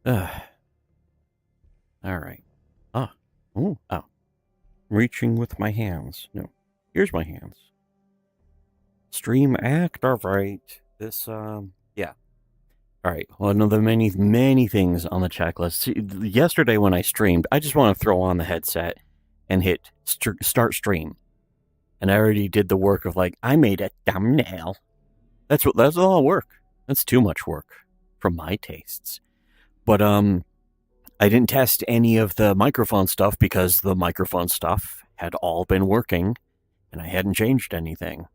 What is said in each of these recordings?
Ugh. All right. Ah. Ooh. Oh. Reaching with my hands. No. Here's my hands. Stream activate. This, yeah. All right. One of the many, many things on the checklist. See, yesterday when I streamed, I just want to throw on the headset and hit start stream. And I already did the work of like, I made a thumbnail. That's a lot of work. That's too much work for my tastes. But, I didn't test any of the microphone stuff because the microphone stuff had all been working and I hadn't changed anything.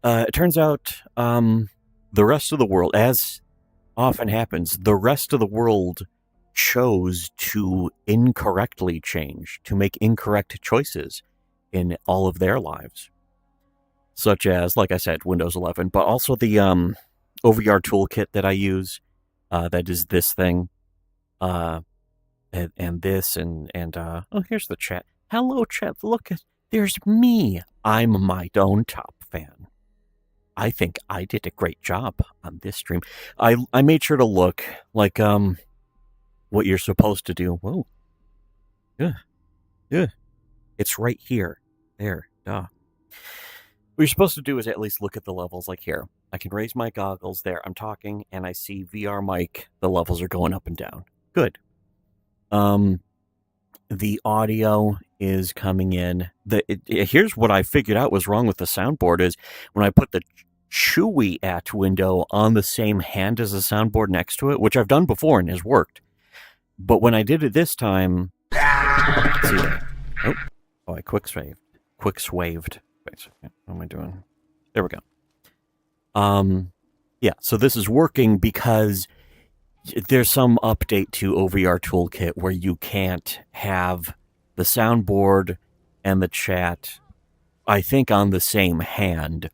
It turns out the rest of the world, as often happens, the rest of the world chose to incorrectly change, to make incorrect choices in all of their lives. Such as, like I said, Windows 11, but also the OVR toolkit that I use, that is this thing. And this and oh, here's the chat. Hello, chat. Look at there's me. I'm my own top fan. I think I did a great job on this stream. I made sure to look like what you're supposed to do. Whoa. Yeah. It's right here. There. Duh. What you're supposed to do is at least look at the levels like here. I can raise my goggles there. I'm talking and I see VR mic. The levels are going up and down. Good. The audio is coming in. Here's what I figured out was wrong with the soundboard is when I put the Chewy at window on the same hand as the soundboard next to it, which I've done before and has worked. But when I did it this time, see there. Oh, I quick swaved. Wait, what am I doing? There we go. Yeah, so this is working because there's some update to OVR Toolkit where you can't have the soundboard and the chat, I think, on the same hand.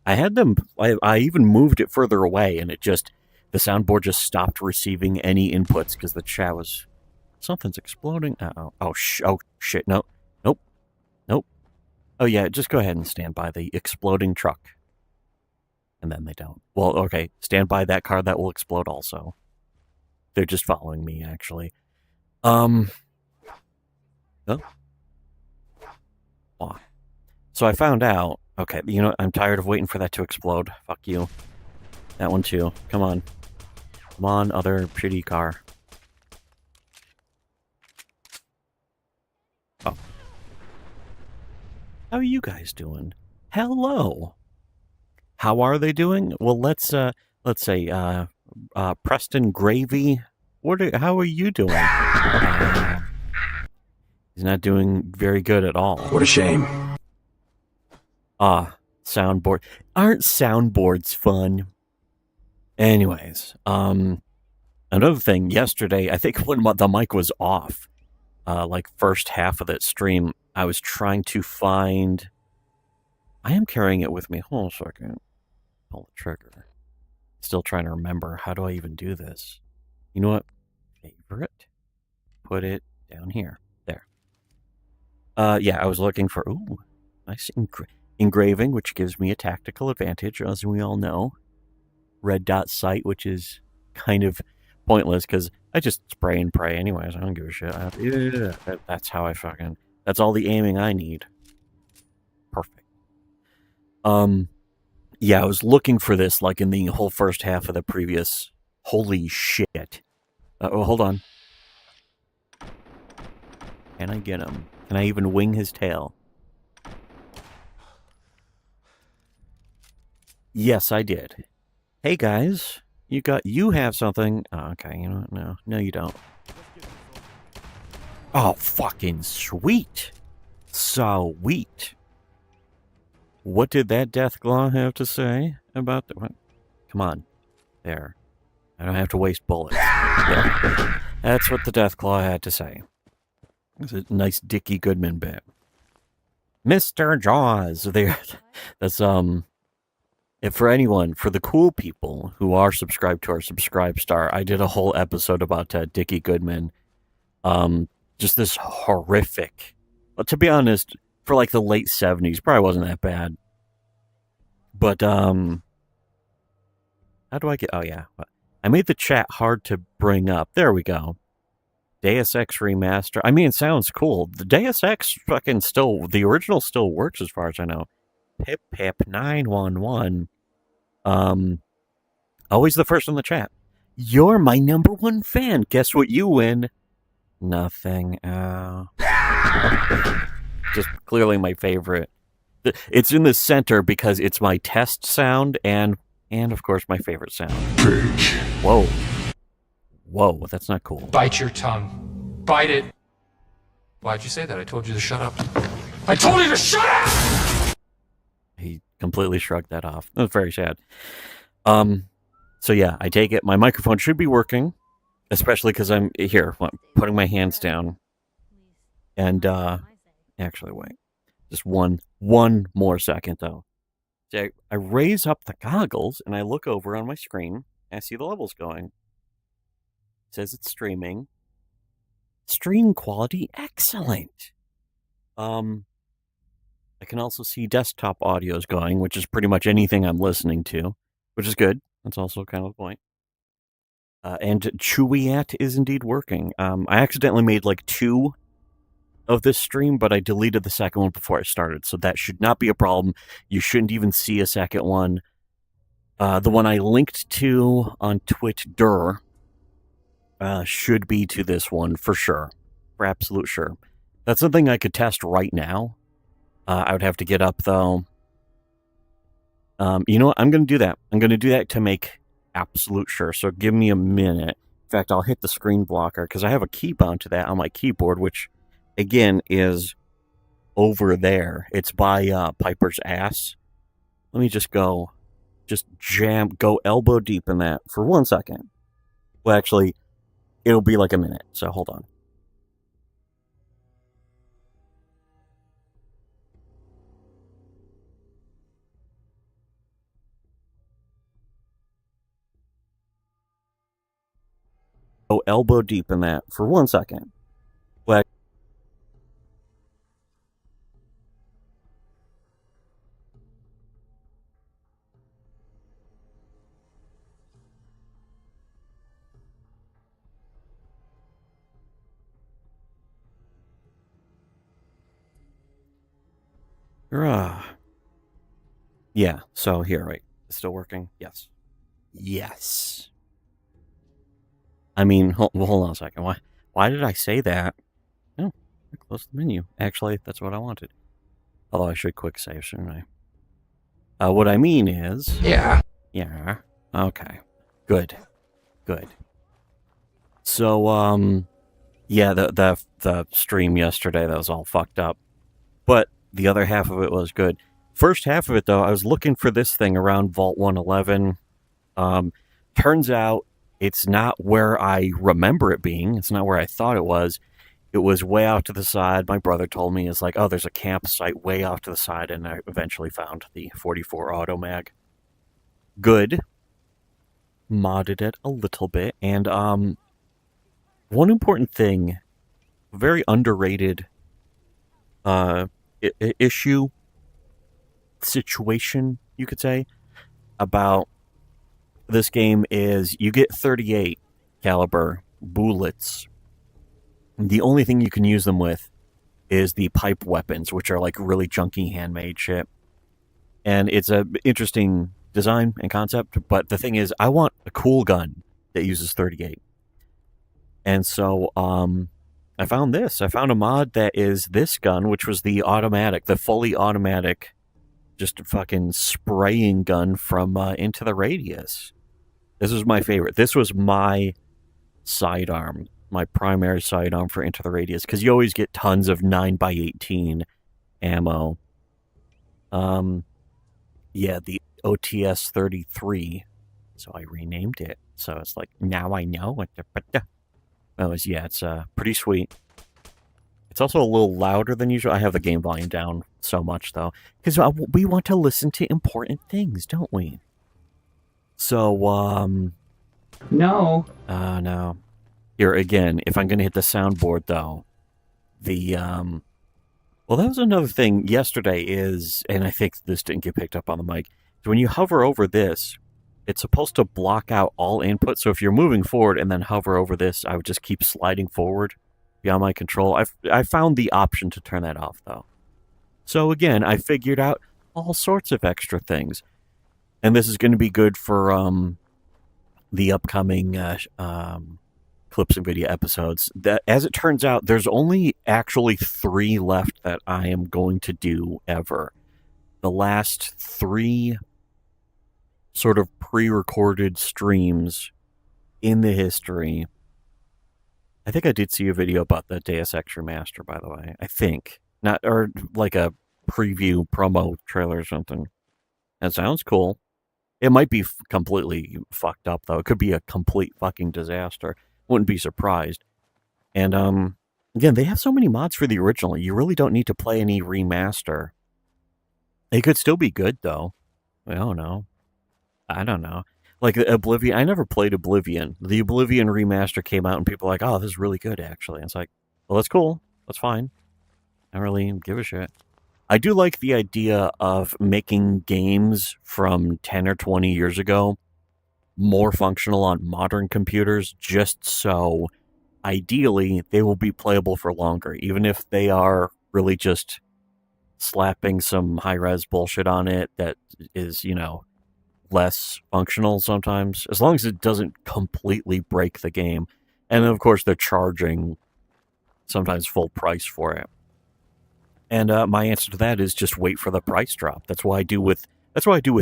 I had them, I even moved it further away and it just, the soundboard just stopped receiving any inputs because the chat was, something's exploding. Oh, shit, nope. Oh yeah, just go ahead and stand by the exploding truck. And then they don't. Well, okay, stand by that car that will explode also. They're just following me, actually. Oh. So I found out, okay, you know, I'm tired of waiting for that to explode. Fuck you. That one too. Come on. Come on, other shitty car. Oh. How are you guys doing? Hello. How are they doing? Well, let's say, Preston Gravy. How are you doing? He's not doing very good at all. What a shame. Soundboard. Aren't soundboards fun? Anyways, another thing, yesterday, I think when the mic was off, like first half of that stream, I was trying to find... I am carrying it with me. Hold on a second. Pull the trigger. Still trying to remember, how do I even do this? You know what? Favorite. Put it down here. There. Yeah, I was looking for, ooh, nice engraving, which gives me a tactical advantage, as we all know. Red dot sight, which is kind of pointless, because I just spray and pray anyways. I don't give a shit. That's how I fucking... That's all the aiming I need. Perfect. Yeah, I was looking for this, like, in the whole first half of the previous... Holy shit. Oh, hold on. Can I get him? Can I even wing his tail? Yes, I did. Hey, guys. You have something. Oh, okay, you know what? No, you don't. Oh, fucking sweet. Sweet. What did that Deathclaw have to say about the... What? Come on. There. I don't have to waste bullets. There. That's what the Deathclaw had to say. It's a nice Dickie Goodman bit. Mr. Jaws. There. That's, if for anyone, for the cool people who are subscribed to our Subscribe Star, I did a whole episode about Dickie Goodman. Just this horrific... Well, to be honest, for like the late 70s, probably wasn't that bad. But, how do I get... Oh, yeah. made the chat hard to bring up. There we go. Deus Ex Remaster. I mean, it sounds cool. The Deus Ex fucking still, the original still works as far as I know. Pip Pip 911. Always the first in the chat. You're my number one fan. Guess what you win? Nothing. Just clearly my favorite. It's in the center because it's my test sound and of course my favorite sound. Whoa. Whoa, that's not cool. Bite your tongue. Bite it. Why'd you say that? I told you to shut up. I told you to shut up! He completely shrugged that off. That was very sad. So yeah, I take it. My microphone should be working, especially because I'm here, putting my hands down. And, actually, wait. Just one more second, though. So I raise up the goggles, and I look over on my screen, and I see the levels going. It says it's streaming. Stream quality, excellent. I can also see desktop audios going, which is pretty much anything I'm listening to, which is good. That's also kind of the point. And Chewiat is indeed working. I accidentally made like 2 of this stream, but I deleted the second one before I started, so that should not be a problem. You shouldn't even see a second one. The one I linked to on Twitter should be to this one for sure, for absolute sure. That's something I could test right now. I would have to get up though. You know what? I'm going to do that. I'm going to do that to make absolute sure. So give me a minute. In fact, I'll hit the screen blocker because I have a key bound to that on my keyboard, which again is over there. It's by Piper's ass. Let me just go elbow deep in that for 1 second. Well, actually, it'll be like a minute. So hold on. Go elbow deep in that for 1 second. Well, yeah, so here, right. It's still working? Yes. Yes. I mean, hold on a second. Why did I say that? Oh, close the menu. Actually, that's what I wanted. Although I should quick save, shouldn't I? What I mean is... Yeah. Yeah. Okay. Good. So, yeah, the stream yesterday, that was all fucked up. But the other half of it was good. First half of it, though, I was looking for this thing around Vault 111. Turns out it's not where I remember it being. It's not where I thought it was. It was way off to the side. My brother told me, it's like, oh, there's a campsite way off to the side, and I eventually found the 44 Auto Mag. Good. Modded it a little bit, and one important thing, very underrated issue, situation, you could say, about this game is you get 38 caliber bullets. The only thing you can use them with is the pipe weapons, which are like really junky handmade shit. And it's a interesting design and concept, but the thing is, I want a cool gun that uses 38. And so I found this. I found a mod that is this gun, which was the automatic, the fully automatic, just fucking spraying gun from Into the Radius. This was my favorite. This was my sidearm, my primary sidearm for Into the Radius, because you always get tons of 9x18 ammo. Yeah, the OTS 33. So I renamed it. So it's like, now I know what the... it's pretty sweet. It's also a little louder than usual. I have the game volume down so much, though, because we want to listen to important things, don't we? So, No. no. Here, again, if I'm going to hit the soundboard, though, well, that was another thing yesterday is, and I think this didn't get picked up on the mic, so when you hover over this, it's supposed to block out all input. So if you're moving forward and then hover over this, I would just keep sliding forward beyond my control. I found the option to turn that off though. So again, I figured out all sorts of extra things, and this is going to be good for the upcoming clips and video episodes. That, as it turns out, there's only actually 3 left that I am going to do ever. The last 3 sort of pre-recorded streams in the history. I think I did see a video about the Deus Ex Remaster, by the way. I think. Not, or like a preview promo trailer or something. That sounds cool. It might be completely fucked up, though. It could be a complete fucking disaster. Wouldn't be surprised. And, again, they have so many mods for the original. You really don't need to play any remaster. It could still be good, though. I don't know. Like Oblivion, I never played Oblivion. The Oblivion remaster came out and people were like, oh, this is really good, actually. And it's like, well, that's cool. That's fine. I don't really give a shit. I do like the idea of making games from 10 or 20 years ago more functional on modern computers, just so ideally they will be playable for longer, even if they are really just slapping some high-res bullshit on it that is, less functional sometimes, as long as it doesn't completely break the game. And of course, they're charging sometimes full price for it. And my answer to that is just wait for the price drop. That's what I do with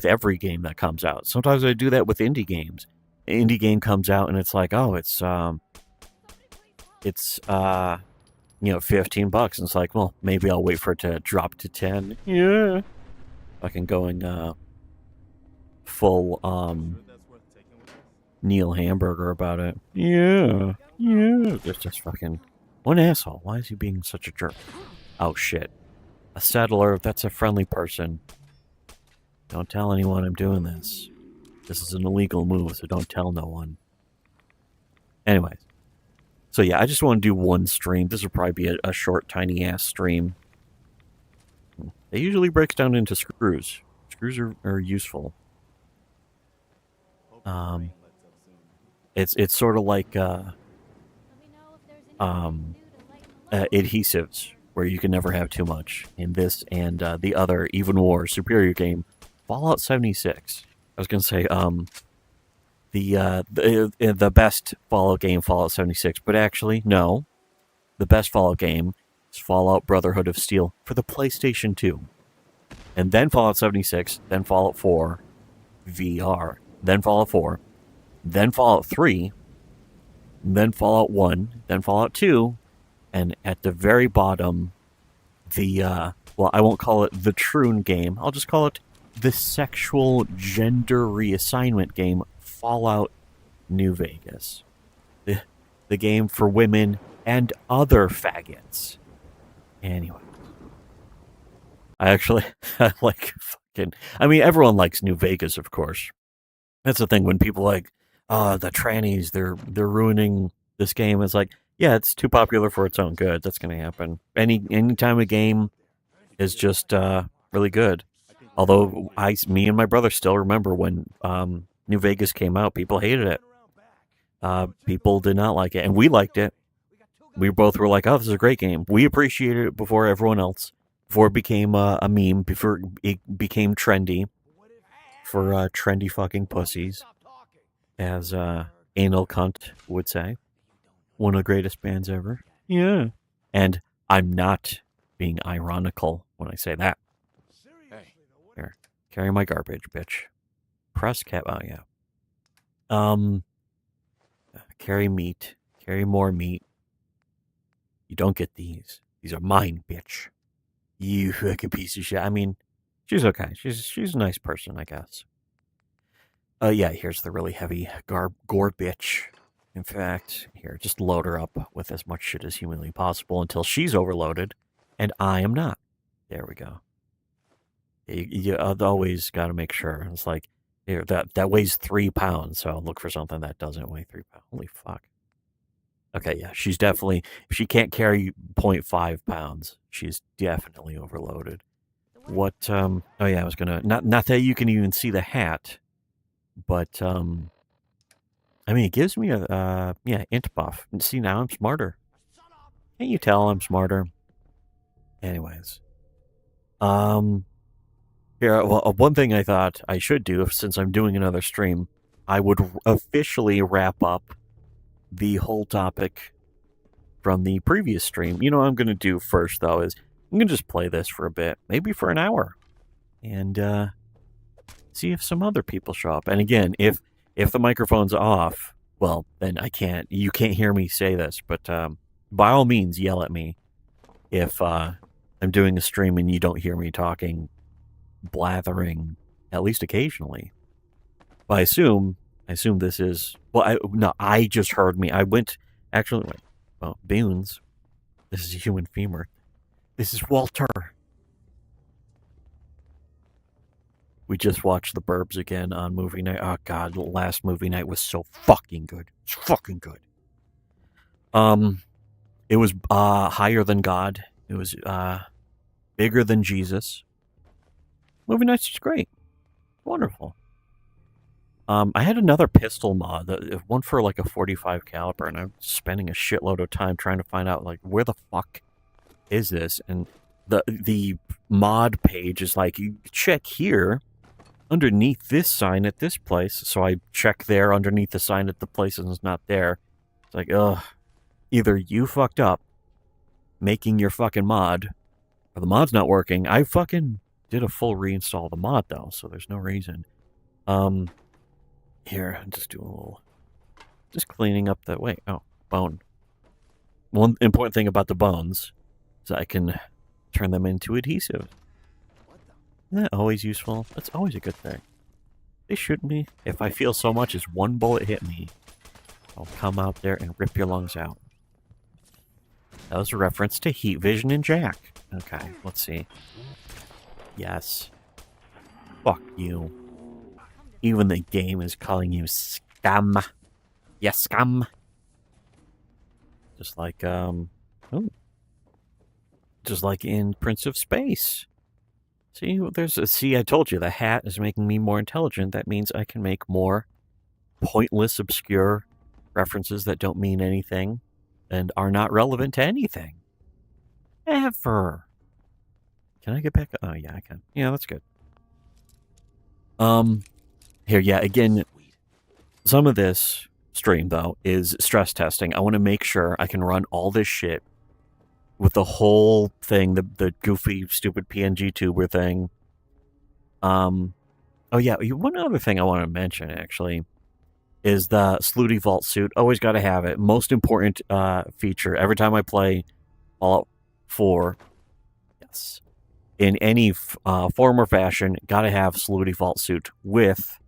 every game that comes out. Sometimes I do that with indie games. An indie game comes out and it's like, oh, it's $15, and it's like, well, maybe I'll wait for it to drop to 10. Yeah. Fucking going full Neil Hamburger about it. Yeah. Just fucking one asshole. Why is he being such a jerk? Oh shit. A settler, that's a friendly person. Don't tell anyone I'm doing this. This is an illegal move, so don't tell no one. Anyways. So yeah, I just want to do one stream. This will probably be a short, tiny ass stream. It usually breaks down into screws. Screws are useful. It's sort of like adhesives, where you can never have too much. In this and the other even more superior game, Fallout 76. I was gonna say the best Fallout game, Fallout 76, but actually no, the best Fallout game is Fallout Brotherhood of Steel for the PlayStation 2, and then Fallout 76, then Fallout 4 VR, then Fallout 4, then Fallout 3, then Fallout 1, then Fallout 2, and at the very bottom, the well, I won't call it the Troon game. I'll just call it the sexual gender reassignment game, Fallout New Vegas. The game for women and other faggots. Anyway. I like fucking... I mean, everyone likes New Vegas, of course. That's the thing, when people like, the trannies, they're ruining this game. It's like, yeah, it's too popular for its own good. That's going to happen. Anytime a game is just really good. Although me and my brother still remember when New Vegas came out, people hated it. People did not like it, and we liked it. We both were like, oh, this is a great game. We appreciated it before everyone else, before it became a meme, before it became trendy for trendy fucking pussies, as Anal Cunt would say. One of the greatest bands ever. Yeah. And I'm not being ironical when I say that. Here, carry my garbage, bitch. Press cap. Oh yeah. Carry meat. Carry more meat. You don't get these. These are mine, bitch. You fucking piece of shit. I mean, she's okay. She's a nice person, I guess. Yeah. Here's the really heavy gore bitch. In fact, here, just load her up with as much shit as humanly possible until she's overloaded, and I am not. There we go. You always got to make sure. It's like, here, that weighs 3 pounds, so look for something that doesn't weigh 3 pounds. Holy fuck. Okay, yeah, she's definitely, if she can't carry 0.5 pounds, she's definitely overloaded. What, oh yeah, I was gonna, not that you can even see the hat, But I mean, it gives me a yeah, int buff. And see, now I'm smarter. Can't you tell I'm smarter? Anyways, yeah. Well, one thing I thought I should do, since I'm doing another stream, I would officially wrap up the whole topic from the previous stream. You know what I'm going to do first, though, is I'm going to just play this for a bit, maybe for an hour, and see if some other people show up. And again, if the microphone's off, well, then you can't hear me say this, but by all means, yell at me if I'm doing a stream and you don't hear me talking, blathering, at least occasionally. But I assume this is, well, I just heard me. I went, actually, wait, well, Boons, this is a human femur. This is Walter. We just watched The Burbs again on movie night. Oh god, the last movie night was so fucking good. It's fucking good. It was higher than God. It was bigger than Jesus. Movie night's just great. Wonderful. I had another pistol mod, one for like a 45 caliber, and I'm spending a shitload of time trying to find out like where the fuck is this? And the mod page is like, you check here underneath this sign at this place. So I check there underneath the sign at the place and it's not there. It's like, ugh, either you fucked up making your fucking mod or the mod's not working. I fucking did a full reinstall of the mod though, so there's no reason. Here, I'm just doing a little, just cleaning up the, wait, oh, bone. One important thing about the bones is I can turn them into adhesive. Isn't that always useful? That's always a good thing. They shoot me. If I feel so much as one bullet hit me, I'll come out there and rip your lungs out. That was a reference to Heat Vision and Jack. Okay, let's see. Yes. Fuck you. Even the game is calling you scum. Yes, scum. Just like, just like in Prince of Space. See, I told you, the hat is making me more intelligent. That means I can make more pointless, obscure references that don't mean anything and are not relevant to anything. Ever. Can I get back? Oh, yeah, I can. Yeah, that's good. Here, yeah, again, some of this stream, though, is stress testing. I want to make sure I can run all this shit with the whole thing, the goofy, stupid PNG tuber thing. Oh, yeah, one other thing I want to mention, actually, is the Slooty Vault suit. Always got to have it. Most important feature. Every time I play Fallout 4, yes, in any form or fashion, got to have Slooty Vault suit with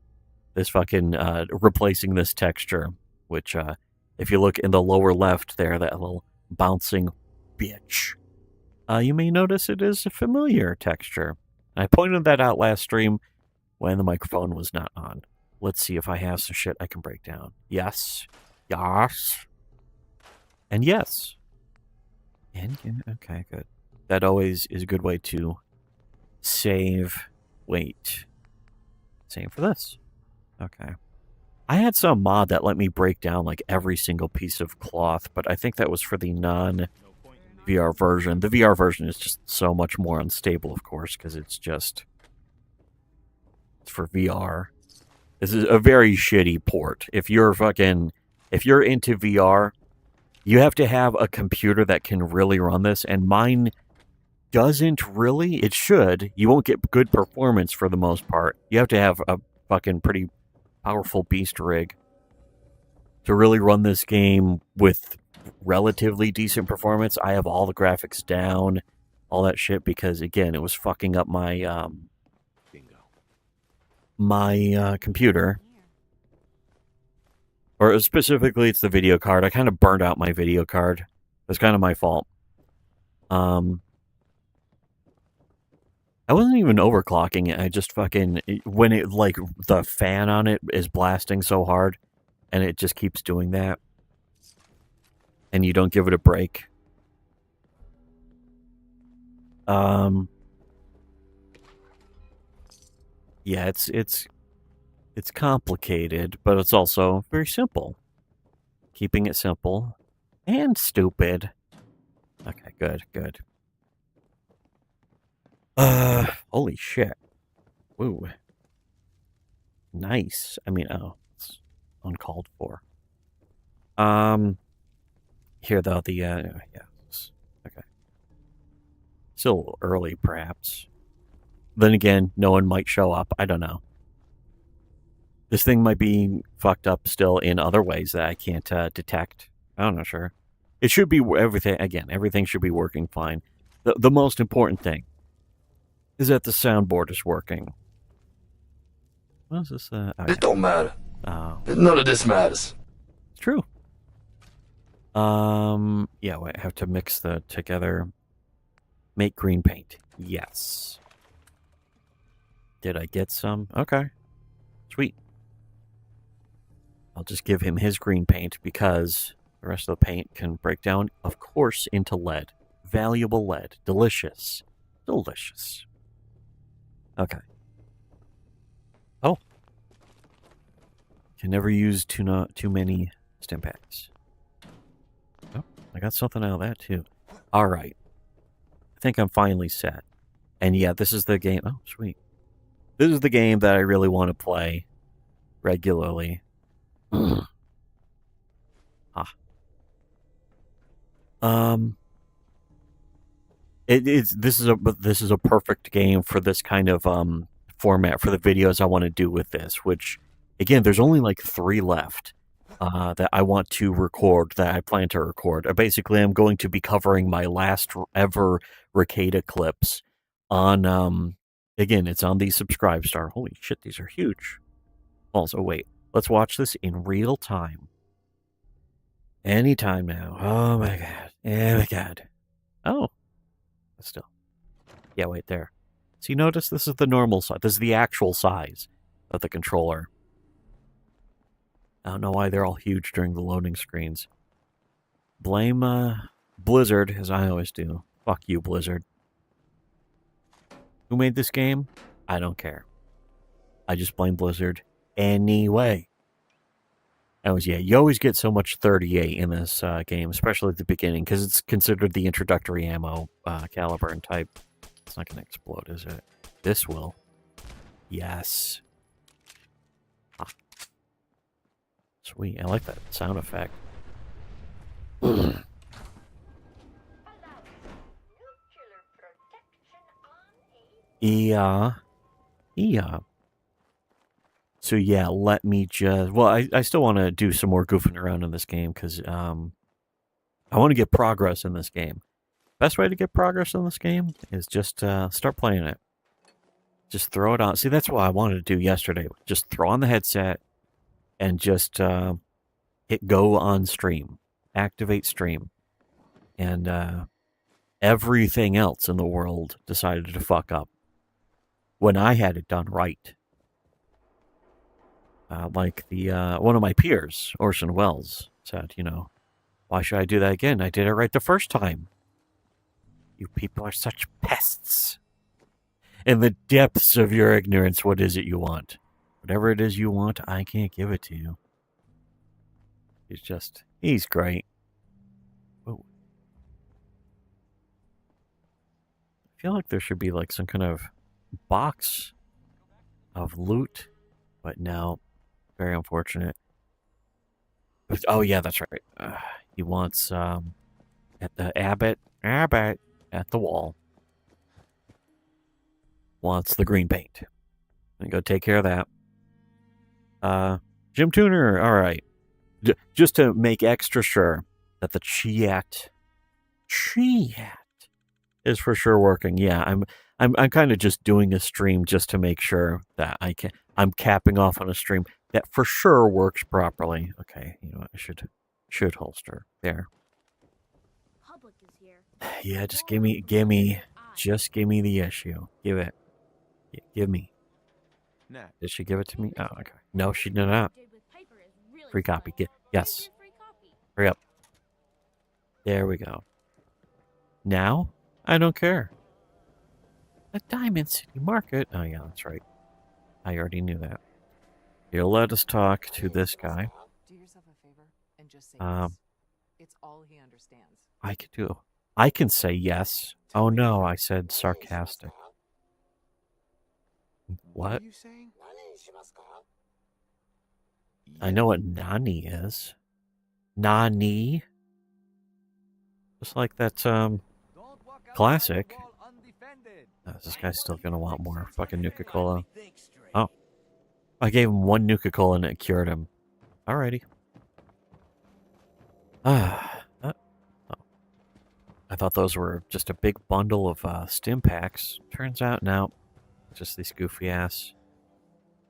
this fucking replacing this texture, which if you look in the lower left there, that little bouncing bitch, you may notice it is a familiar texture. I pointed that out last stream when the microphone was not on. Let's see if I have some shit I can break down. Yes. Yes. And yes. And yeah, okay, good. That always is a good way to save weight. Same for this. Okay. I had some mod that let me break down like every single piece of cloth, but I think that was for the non-VR version. The VR version is just so much more unstable, of course, because it's for VR. This is a very shitty port. If you're into VR, you have to have a computer that can really run this, and mine doesn't really. It should. You won't get good performance for the most part. You have to have a fucking pretty powerful beast rig to really run this game with relatively decent performance. I have all the graphics down, all that shit, because again, it was fucking up my computer. Or specifically, it's the video card. I kind of burned out my video card. It's kind of my fault. I wasn't even overclocking it. I just fucking, when it, like, the fan on it is blasting so hard, and it just keeps doing that, and you don't give it a break. Yeah, it's It's complicated, but it's also very simple. Keeping it simple and stupid. Okay, good, good. Holy shit. Woo. Nice. I mean, oh, it's uncalled for. Here though, yeah, okay. Still early, perhaps. Then again, no one might show up. I don't know. This thing might be fucked up still in other ways that I can't detect. I'm not sure. It should be everything. Again, everything should be working fine. The most important thing is that the soundboard is working. What is this? Oh, It don't matter. oh, None of this matters. it's true. Yeah, wait, I have to mix the together. Make green paint. Yes. Did I get some? Okay. Sweet. I'll just give him his green paint because the rest of the paint can break down, of course, into lead. Valuable lead. Delicious. Delicious. Okay. Oh. Can never use too many stim packs. Oh, I got something out of that too. All right. I think I'm finally set. And yeah, this is the game. Oh, sweet. This is the game that I really want to play regularly. Ah. This is a perfect game for this kind of format for the videos I want to do with this, which again, there's only like 3 left that I want to record, that I plan to record. Basically, I'm going to be covering my last ever Ricada clips on again, it's on the Subscribe Star. Holy shit, these are huge. Also, wait, let's watch this in real time. Anytime now. Oh my god. Oh my god. Oh. Still. Yeah, wait, there. So you notice this is the normal size. This is the actual size of the controller. I don't know why they're all huge during the loading screens. Blame Blizzard, as I always do. Fuck you, Blizzard. Who made this game? I don't care. I just blame Blizzard anyway. Yeah, you always get so much 38 in this game, especially at the beginning, because it's considered the introductory ammo caliber and type. It's not going to explode, is it? This will. Yes. Ah. Sweet, I like that sound effect. Yeah. So yeah, let me just... Well, I still want to do some more goofing around in this game, because I want to get progress in this game. Best way to get progress in this game is just start playing it. Just throw it on. See, that's what I wanted to do yesterday. Just throw on the headset and just hit go on stream. Activate stream. And everything else in the world decided to fuck up when I had it done right. Like the one of my peers, Orson Welles, said, why should I do that again? I did it right the first time. You people are such pests. In the depths of your ignorance, what is it you want? Whatever it is you want, I can't give it to you. He's great. Whoa. I feel like there should be like some kind of box of loot, but no. Very unfortunate. But, oh yeah, that's right. He wants at the Abbott at the wall wants the green paint. And go take care of that. Jim Tuner, all right. Just to make extra sure that the chat is for sure working. Yeah, I'm kind of just doing a stream just to make sure that I'm capping off on a stream that for sure works properly. Okay, I should holster there. Public is here. Yeah, just give me the issue. Give it. Give me. Did she give it to me? Oh, okay. No, she did not. Free copy. Yes. Hurry up. There we go. Now, I don't care. The Diamond City Market. Oh, yeah, that's right. I already knew that. Here, let us talk to this guy. Do yourself a favor and just say Um, yes. It's all he understands. I can say yes. Oh no, I said sarcastic. What? are you saying? I know what nani is. Nani? Just like that, classic. This guy's still gonna want more fucking Nuka-Cola. Oh. I gave him one Nuka-Cola and it cured him. Alrighty. Oh. I thought those were just a big bundle of stim packs. Turns out now, just these goofy ass,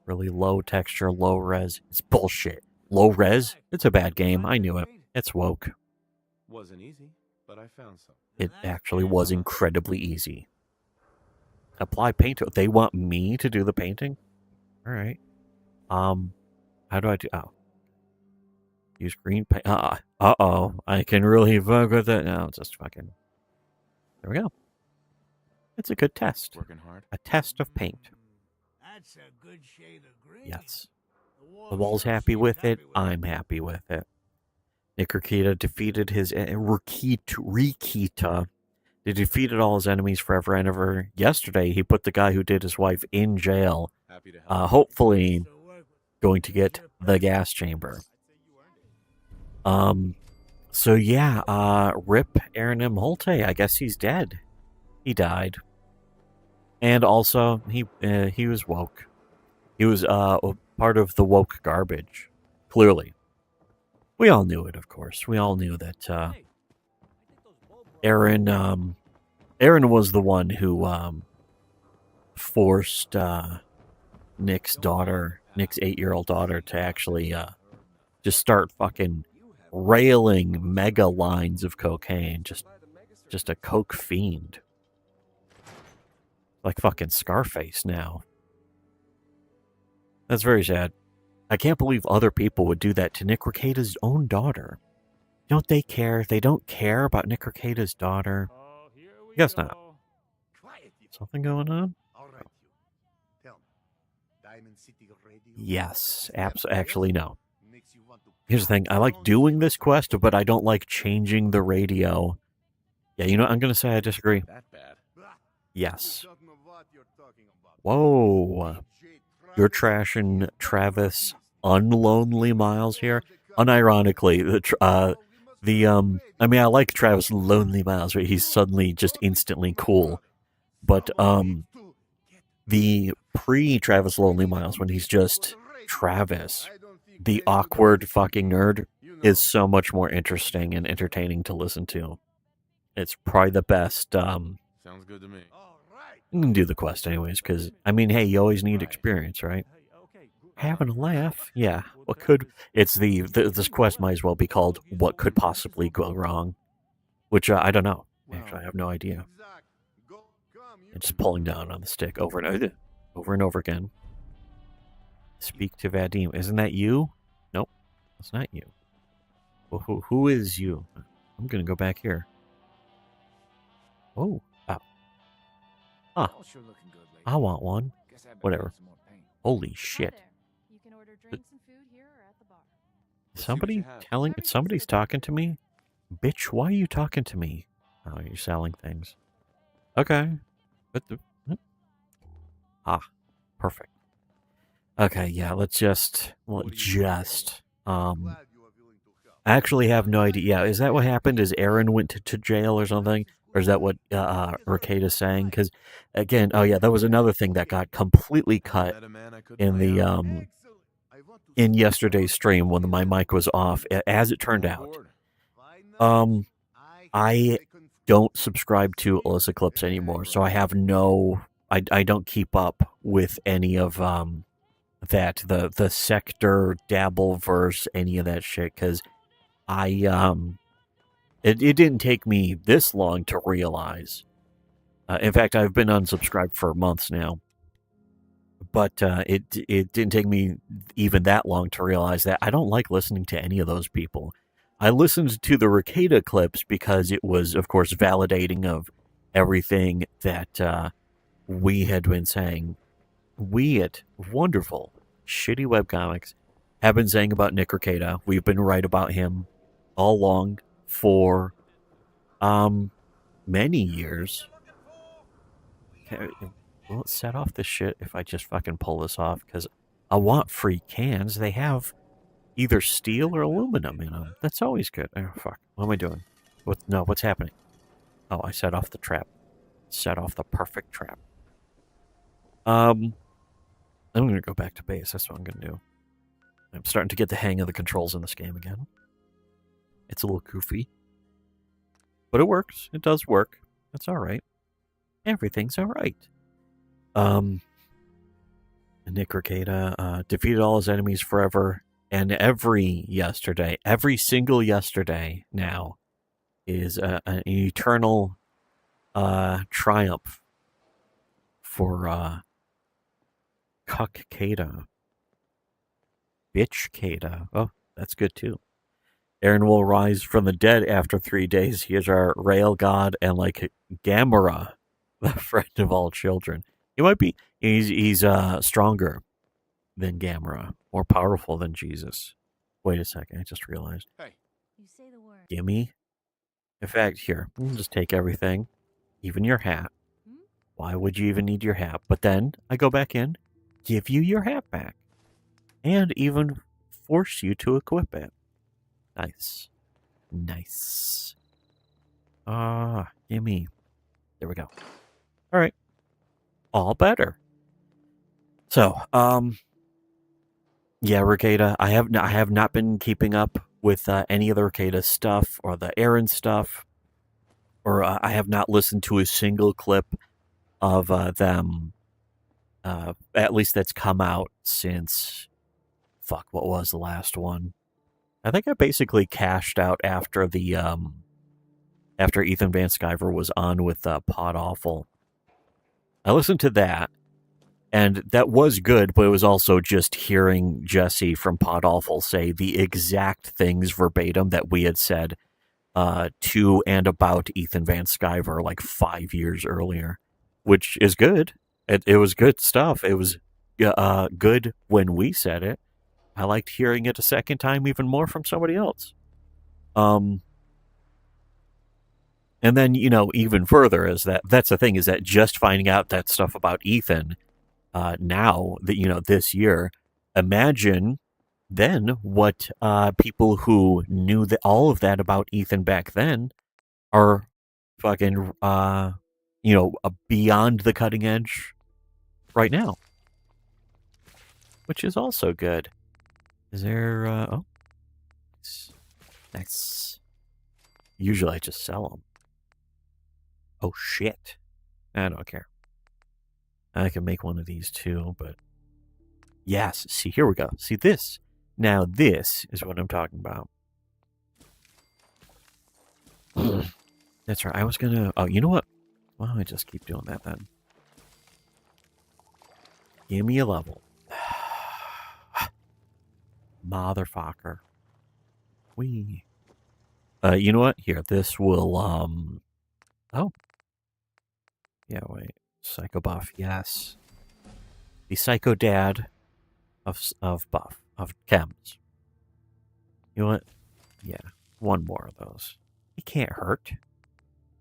really low texture, low res. It's bullshit. Low res? It's a bad game. I knew it. It's woke. Wasn't easy, but I found some. It actually was incredibly easy. Apply paint. They want me to do the painting? Alright. How do I do? Oh. Use green paint. Uh-oh. I can really fuck with it. No, just fucking. There we go. It's a good test. Working hard. A test of paint. That's a good shade of green. Yes. The wall's happy with it. I'm happy with it. Nick Rikita defeated his Rikita. They defeated all his enemies forever and ever. Yesterday, he put the guy who did his wife in jail. Happy to help. Hopefully, going to get the gas chamber. So yeah, rip Aaron M. Holte. I guess he's dead. He died. And also, he was woke. He was part of the woke garbage. Clearly. We all knew it, of course. We all knew that Aaron was the one who forced Nick's 8-year-old daughter, to actually just start fucking railing mega lines of cocaine. Just a coke fiend. Like fucking Scarface now. That's very sad. I can't believe other people would do that to Nick Rikita's own daughter. Don't they care? They don't care about Nick Rikita's daughter. Guess not. Something going on? Yes. Actually, no. Here's the thing. I like doing this quest, but I don't like changing the radio. Yeah, you know, I'm going to say I disagree. That bad. Yes. Whoa. You're trashing Travis Unlonely Miles here. Unironically, I mean, I like Travis Lonely Miles, where he's suddenly just instantly cool. But the pre-Travis Lonely Miles, when he's just Travis, the awkward fucking nerd, is so much more interesting and entertaining to listen to. It's probably the best. Sounds good to me. You can do the quest anyways, because, I mean, hey, you always need experience, right? Having a laugh? Yeah. What could... It's this quest might as well be called What Could Possibly Go Wrong? Which, I don't know. Actually, I have no idea. And just pulling down on the stick over and over again. Speak to Vadim. Isn't that you? Nope. That's not you. Well, who is you? I'm going to go back here. Oh. Huh. Sure looking good, lady. I want one. Guess I better Whatever. get some more paint. Holy shit. You can order drinks and food here or at the bar. Somebody's talking to me? Bitch, why are you talking to me? Oh, you're selling things. Okay. Perfect. Okay, yeah, let's just, I actually have no idea. Yeah, is that what happened? Is Aaron went to jail or something? Or is that what Rikita's saying? Because, again, oh yeah, that was another thing that got completely cut in the, in yesterday's stream when my mic was off, as it turned out. I don't subscribe to Alyssa Clips anymore, so I have I don't keep up with any of, that, the sector, Dabbleverse, any of that shit, because it didn't take me this long to realize. In fact, I've been unsubscribed for months now. But it didn't take me even that long to realize that I don't like listening to any of those people. I listened to the Rikita clips because it was, of course, validating of everything that we had been saying. Wonderful. shitty webcomics have been saying about Nick Rekieta. We've been right about him all along for many years. Will it set off this shit if I just fucking pull this off? Because I want free cans. They have either steel or aluminum in them. That's always good. Oh, fuck. What am I doing? What's happening? Oh, I set off the trap. Set off the perfect trap. I'm going to go back to base. That's what I'm going to do. I'm starting to get the hang of the controls in this game again. It's a little goofy. But it works. It does work. That's all right. Everything's all right. Nick Rekieta defeated all his enemies forever, and every single yesterday now is an eternal triumph for Cuck Kata. Bitch Kata. Oh, that's good too. Aaron will rise from the dead after 3 days. He is our rail god and like Gamera, the friend of all children. He might be. He's stronger than Gamera, more powerful than Jesus. Wait a second, I just realized. Hey. You say the word. Gimme. In fact, here, we'll just take everything, even your hat. Why would you even need your hat? But then I go back in, give you your hat back, and even force you to equip it. Nice. Nice. Gimme. There we go. All right. All better. So, yeah, Rekieta. I have not been keeping up with any of the Rekieta stuff or the Aaron stuff, or I have not listened to a single clip of them. At least that's come out since. Fuck, what was the last one? I think I basically cashed out after the after Ethan Van Sciver was on with Pod Awful. I listened to that, and that was good, but it was also just hearing Jesse from Pod Awful say the exact things verbatim that we had said to and about Ethan Van Sciver like 5 years earlier, which is good. It was good stuff. It was good when we said it. I liked hearing it a second time even more from somebody else. And then, even further is that's the thing, is that just finding out that stuff about Ethan now that, this year, imagine then what people who knew all of that about Ethan back then are fucking, beyond the cutting edge right now, which is also good. Is there, oh, nice. Usually I just sell them. Oh, shit. I don't care. I can make one of these too, but yes, see, here we go. See this? Now this is what I'm talking about. That's right. I was gonna, oh, you know what? Why don't I just keep doing that then? Give me a level. Motherfucker. Wee. You know what? Here, this will, oh. Yeah, wait. Psycho Buff, yes. The Psycho Dad of Buff, of Chems. You know what? Yeah, one more of those. He can't hurt.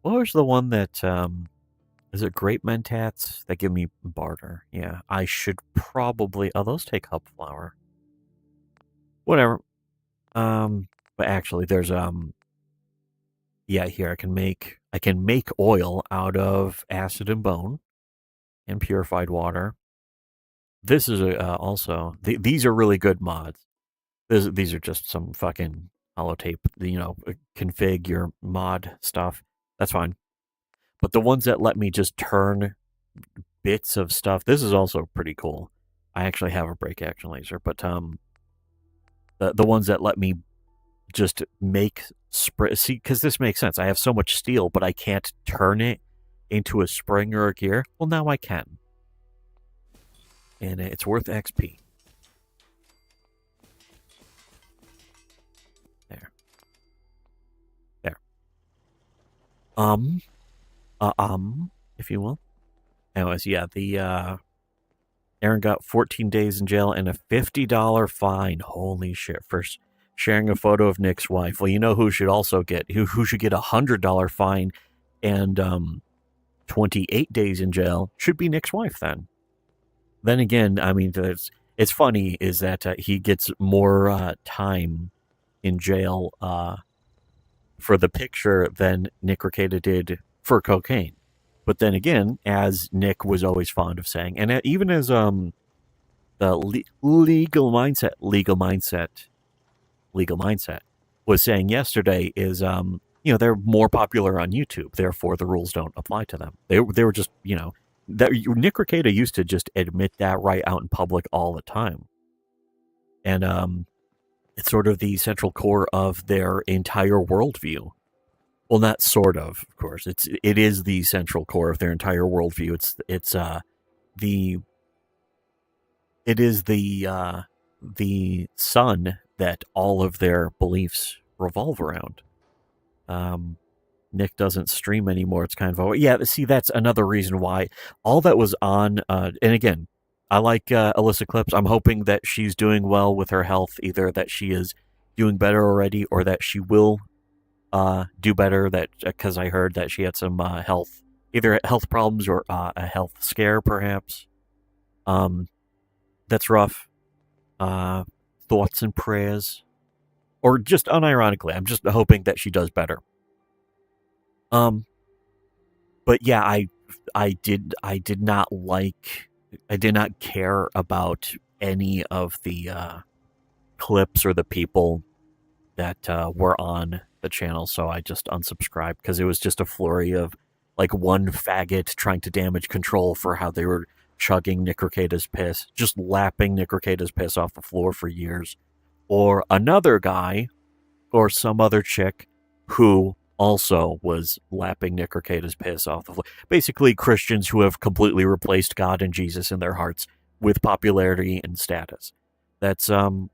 What was the one that, is it Grape Mentats that give me barter? Yeah, I should probably, oh, those take Hub Flower. Whatever. But actually, there's, yeah, here, I can make oil out of acid and bone and purified water. This is also, these are really good mods. These are just some fucking holotape, config your mod stuff. That's fine. But the ones that let me just turn bits of stuff, this is also pretty cool. I actually have a break action laser, but the ones that let me just make spray, see, because this makes sense. I have so much steel, but I can't turn it into a spring or a gear. Well, now I can. And it's worth XP. There. If you will. Anyways, yeah, the Aaron got 14 days in jail and a $50 fine. Holy shit. For sharing a photo of Nick's wife. Well, you know who should also get, who should get a $100 fine and 28 days in jail should be Nick's wife then. Then again, I mean, it's funny is that he gets more time in jail for the picture than Nick Rekieta did for cocaine. But then again, as Nick was always fond of saying, and even as the legal mindset was saying yesterday, is they're more popular on YouTube, therefore the rules don't apply to them. They were just that Nick Rekieta used to just admit that right out in public all the time, and it's sort of the central core of their entire worldview. Well, not sort of course. It is the central core of their entire worldview. It is the sun that all of their beliefs revolve around. Nick doesn't stream anymore. It's kind of see, that's another reason why all that was on. And again, I like Alyssa Clips. I'm hoping that she's doing well with her health, either that she is doing better already or that she will do better. That because I heard that she had some either health problems or a health scare, perhaps. That's rough. Thoughts and prayers, or just unironically, I'm just hoping that she does better. But yeah, I did not care about any of the clips or the people that were on the channel, so I just unsubscribed because it was just a flurry of like one faggot trying to damage control for how they were chugging Nick Rekieta's piss, just lapping Nick Rekieta's piss off the floor for years, or another guy or some other chick who also was lapping Nick Rekieta's piss off the floor. Basically, Christians who have completely replaced God and Jesus in their hearts with popularity and status. That's all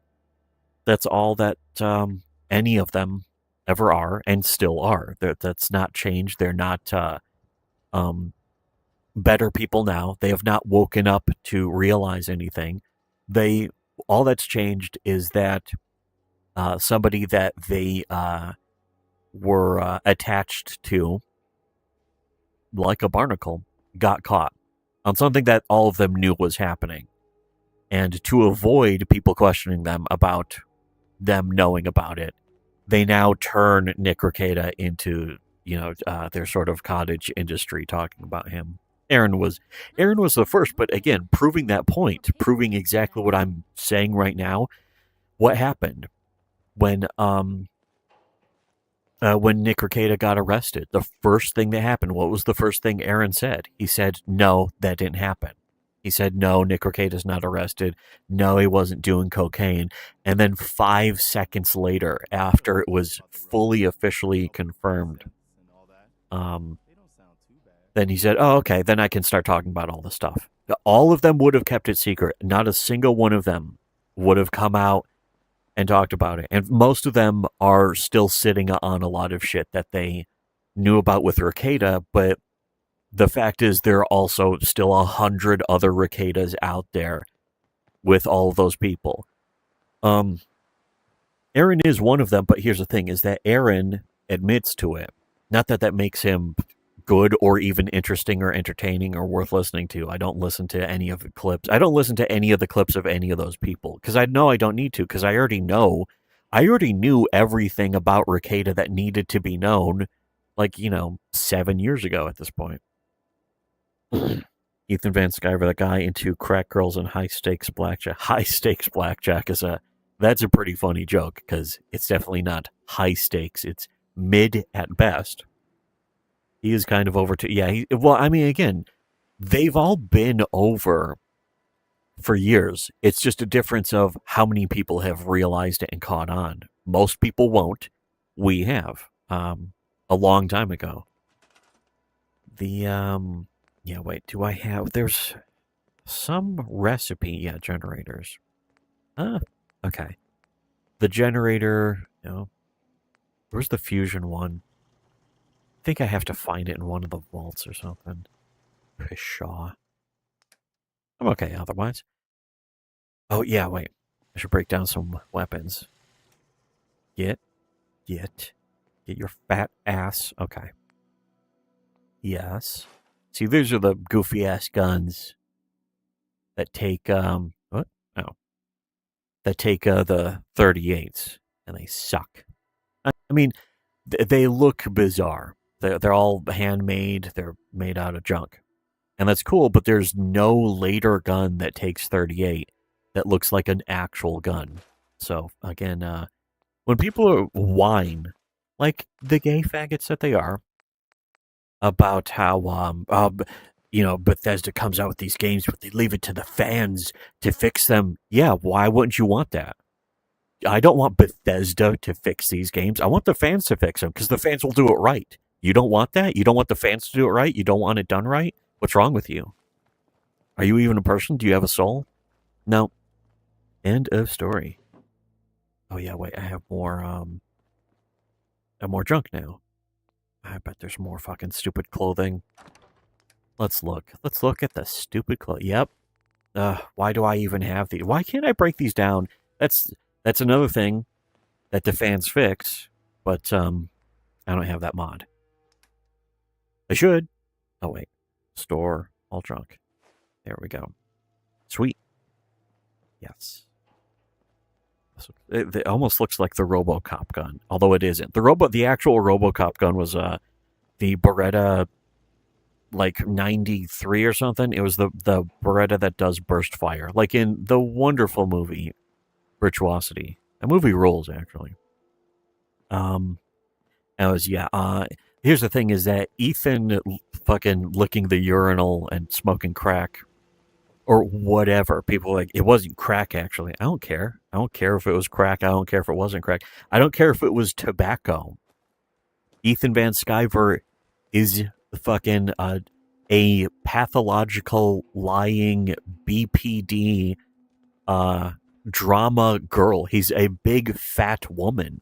that any of them ever are and still are. That's not changed. They're not better people now. They have not woken up to realize anything. All that's changed is that somebody that they were attached to, like a barnacle, got caught on something that all of them knew was happening. And to avoid people questioning them about them knowing about it, they now turn Nick Rekieta into, their sort of cottage industry talking about him. Aaron was the first, but again, proving that point, proving exactly what I'm saying right now. What happened when Nick Rekieta got arrested? The first thing that happened, what was the first thing Aaron said? He said, no, that didn't happen. He said, no, Nick Rekieta's not arrested. No, he wasn't doing cocaine. And then 5 seconds later, after it was fully officially confirmed, then he said, oh, okay, then I can start talking about all the stuff. All of them would have kept it secret. Not a single one of them would have come out and talked about it. And most of them are still sitting on a lot of shit that they knew about with Rekieta, but the fact is there are also still 100 other Requietas out there with all of those people. Aaron is one of them, but here's the thing, is that Aaron admits to it. Not that that makes him good or even interesting or entertaining or worth listening to. I don't listen to any of the clips. I don't listen to any of the clips of any of those people because I know I don't need to, because I already knew everything about Rekieta that needed to be known, 7 years ago at this point. Ethan Van Sciver, the guy into crack girls and high stakes blackjack. High stakes blackjack that's a pretty funny joke because it's definitely not high stakes. It's mid at best. He is kind of over to, again, they've all been over for years. It's just a difference of how many people have realized it and caught on. Most people won't. We have, a long time ago. There's some recipe, generators. Okay. The generator, where's the fusion one? I think I have to find it in one of the vaults or something. Pshaw. I'm okay otherwise. Oh, yeah, wait. I should break down some weapons. Get your fat ass. Okay. Yes. See, these are the goofy ass guns that take what? Oh. That take the 38s and they suck. I mean, they look bizarre. They're all handmade. They're made out of junk. And that's cool, but there's no later gun that takes 38 that looks like an actual gun. So, again, when people whine, like the gay faggots that they are, about how, Bethesda comes out with these games, but they leave it to the fans to fix them. Yeah, why wouldn't you want that? I don't want Bethesda to fix these games. I want the fans to fix them because the fans will do it right. You don't want that? You don't want the fans to do it right? You don't want it done right? What's wrong with you? Are you even a person? Do you have a soul? No. End of story. Oh yeah, wait, I have more junk now. I bet there's more fucking stupid clothing. Let's look. Let's look at the stupid clothing. Yep. Why do I even have these? Why can't I break these down? That's another thing that the fans fix, but I don't have that mod. I should. Oh wait. Store all junk. There we go. Sweet. Yes. It almost looks like the RoboCop gun, although it isn't. The actual RoboCop gun was the Beretta, like 93 or something. It was the Beretta that does burst fire, like in the wonderful movie Virtuosity. That movie rules, actually. Here's the thing: is that Ethan fucking licking the urinal and smoking crack or whatever. People are like, it wasn't crack, actually. I don't care. I don't care if it was crack. I don't care if it wasn't crack. I don't care if it was tobacco. Ethan Van Sciver is fucking a pathological lying BPD drama girl. He's a big fat woman.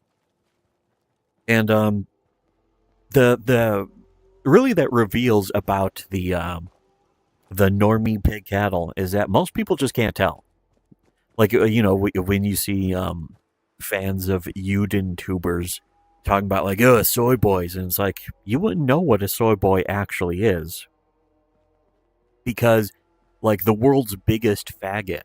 And the really that reveals about the normie pig cattle is that most people just can't tell. Like, when you see fans of Uden tubers talking about, like, soy boys, and it's like, you wouldn't know what a soy boy actually is. Because, like, the world's biggest faggot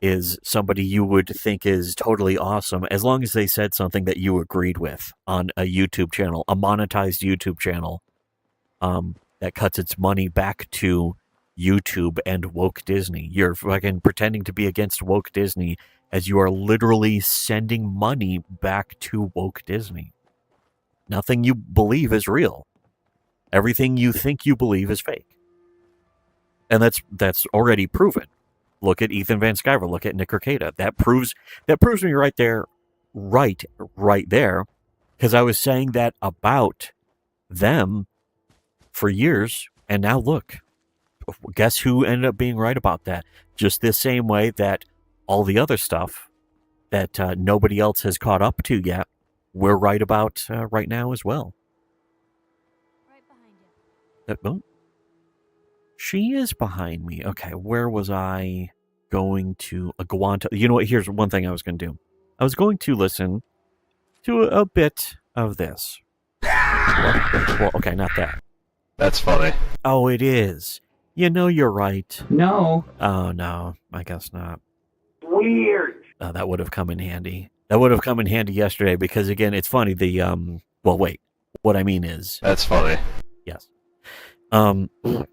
is somebody you would think is totally awesome as long as they said something that you agreed with on a YouTube channel, a monetized YouTube channel that cuts its money back to YouTube and woke Disney. You're fucking pretending to be against woke Disney as you are literally sending money back to woke Disney. Nothing you believe is real. Everything you think you believe is fake. And that's already proven. Look at Ethan Van Sciver. Look at Nick Rekieta. That proves me right there, right there, because I was saying that about them for years, and now look. Guess who ended up being right about that? Just the same way that all the other stuff that nobody else has caught up to yet, we're right about right now as well. Right behind you. She is behind me. Okay, where was I going to go on to? You know what? Here's one thing I was going to do. I was going to listen to a bit of this. Well, okay, not that. That's funny. Oh, it is. You know you're right. No. Oh, no. I guess not. Weird. That would have come in handy. That would have come in handy yesterday because, again, it's funny. Well, wait. What I mean is... That's funny. Yes.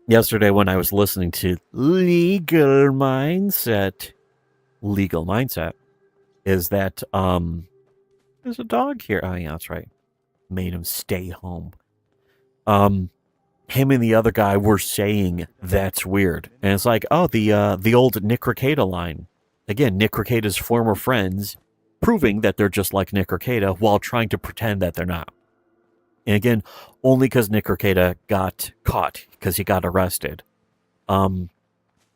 Yesterday when I was listening to Legal Mindset, is that, there's a dog here. Oh, yeah, that's right. Made him stay home. Him and the other guy were saying that's weird. And it's like, oh, the old Nick Rekieta line. Again, Nick Rekieta's former friends proving that they're just like Nick Rekieta while trying to pretend that they're not. And again, only because Nick Rekieta got caught, because he got arrested.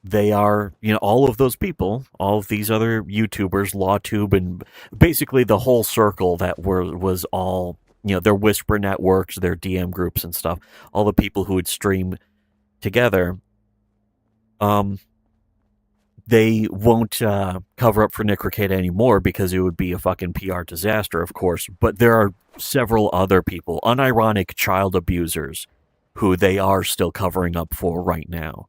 They are, all of those people, all of these other YouTubers, LawTube, and basically the whole circle that was all, their Whisper networks, their DM groups and stuff, all the people who would stream together, they won't cover up for Nick Rekieta anymore because it would be a fucking PR disaster, of course. But there are several other people, unironic child abusers, who they are still covering up for right now.